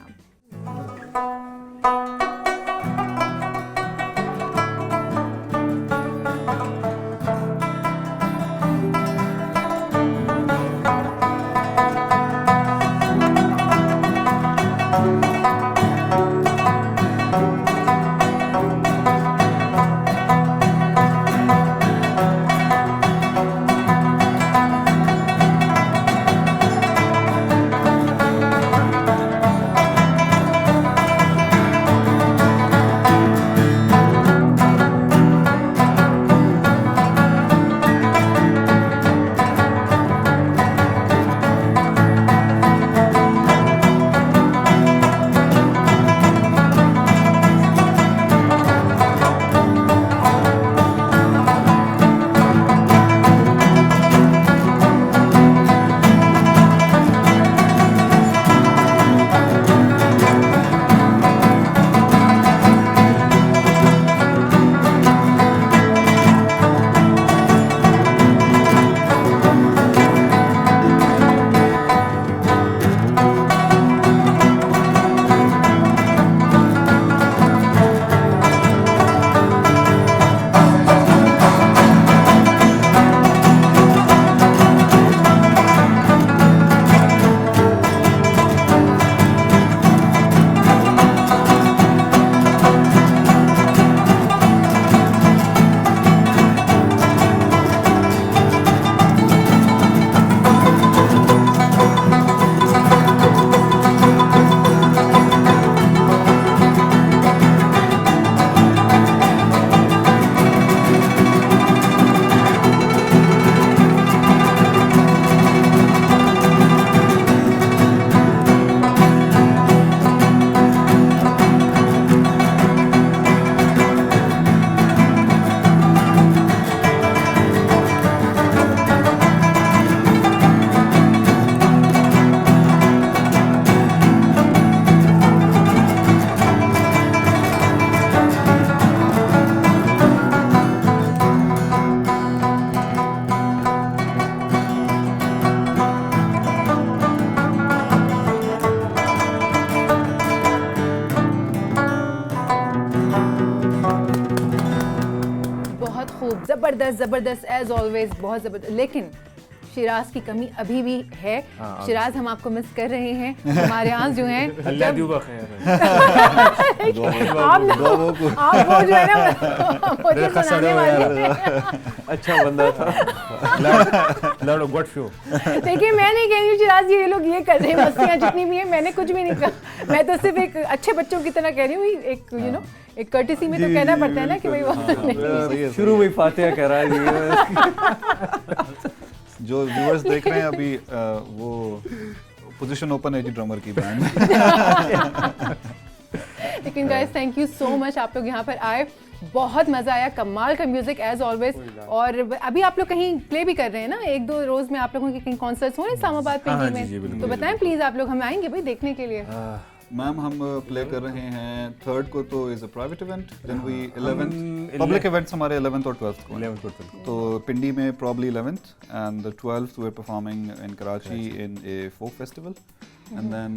ज़बरदस्त एज ऑलवेज, बहुत ज़बरदस्त। लेकिन शिराज की कमी अभी भी है। शिराज, हम आपको मिस कर रहे हैं। हमारे यहाँ जो हैं आप वो जो है ना मुझे सुनाने वाले अच्छा बंदा था। देखिए, मैं नहीं कह रही हूँ शिराज ये लोग ये कर रहे हैं, मस्तियाँ जितनी भी हैं, मैंने कुछ भी नहीं कहा। मैं तो सिर्फ एक अच्छे बच्चों की तरह कह रही हूँ, एक यू नो एक कर्टेसी में तो कहना पड़ता है ना कि भाई वो शुरू में फातिहा कह रहा है। जो व्यूअर्स देख रहे हैं अभी वो पोजीशन ओपन है जी ड्रमर की बैंड में। लेकिन guys thank you so much, आप लोग यहाँ पर आए, बहुत मजा आया, कमाल का म्यूजिक एज ऑलवेज। और अभी आप लोग कहीं प्ले भी कर रहे हैं ना, 1-2 रोज में आप लोगों के कहीं कॉन्सर्ट्स हो रहे हैं इस्लामाबाद हाँ, पिंडी जी, में, बिल्कुल, तो बताएं प्लीज, आप लोग, हम आएंगे भाई देखने के लिए। मैम हम प्ले कर रहे हैं 3rd को तो is a private event, then we 11th public events हमारे 11th और 12th को हैं। 11th और 12th। तो पिंडी में probably 11th and the 12th we are performing in Karachi in a folk festival and then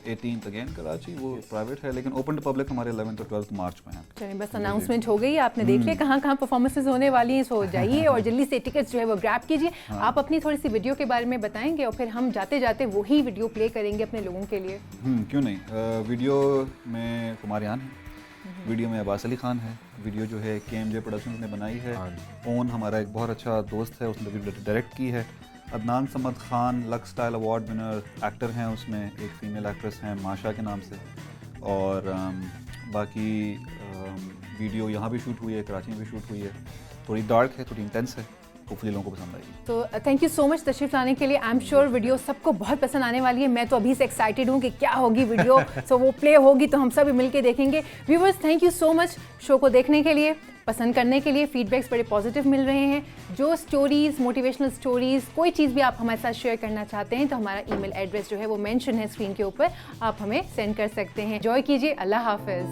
18th again Karachi, वो प्राइवेट है लेकिन ओपन टू पब्लिक हमारे 11th और 12th मार्च में है। चलिए बस अनाउंसमेंट हो गई, आपने देख लिया कहाँ कहाँ परफॉर्मेंसेज होने वाली हैं, सो जाइए और जल्दी से टिकट्स जो है वो ग्रैब कीजिए। आप अपनी थोड़ी सी वीडियो के बारे में बताएंगे और फिर हम जाते जाते वही वीडियो प्ले करेंगे अपने लोगों के लिए। क्यों नहीं। वीडियो में कुमार यान है, वीडियो में अब्बास अली खान है, वीडियो जो है KMJ प्रोडक्शंस ने बनाई है, ओन हमारा एक बहुत अच्छा दोस्त है उसने वीडियो डायरेक्ट की है, Adnan Samad Khan lux style award winner actor हैं उसमें, एक फीमेल एक्ट्रेस हैं माशा के नाम से, और बाकी वीडियो यहाँ भी शूट हुई है, कराची में भी शूट हुई है, थोड़ी डार्क है, थोड़ी इंटेंस है, होपफुली लोगों को पसंद आएगी। तो थैंक यू सो मच तशरीफ लाने के लिए, आई एम श्योर वीडियो सबको बहुत पसंद आने वाली है। मैं तो अभी से एक्साइटेड हूँ कि क्या होगी वीडियो, सो वो प्ले होगी तो हम सब मिलके देखेंगे। Viewers thank you so much show को देखने के लिए, पसंद करने के लिए, फीडबैक्स बड़े पॉजिटिव मिल रहे हैं। जो स्टोरीज़, मोटिवेशनल स्टोरीज़, कोई चीज़ भी आप हमारे साथ शेयर करना चाहते हैं तो हमारा ईमेल एड्रेस जो है वो मेंशन है स्क्रीन के ऊपर, आप हमें सेंड कर सकते हैं। एंजॉय कीजिए, अल्लाह हाफिज़।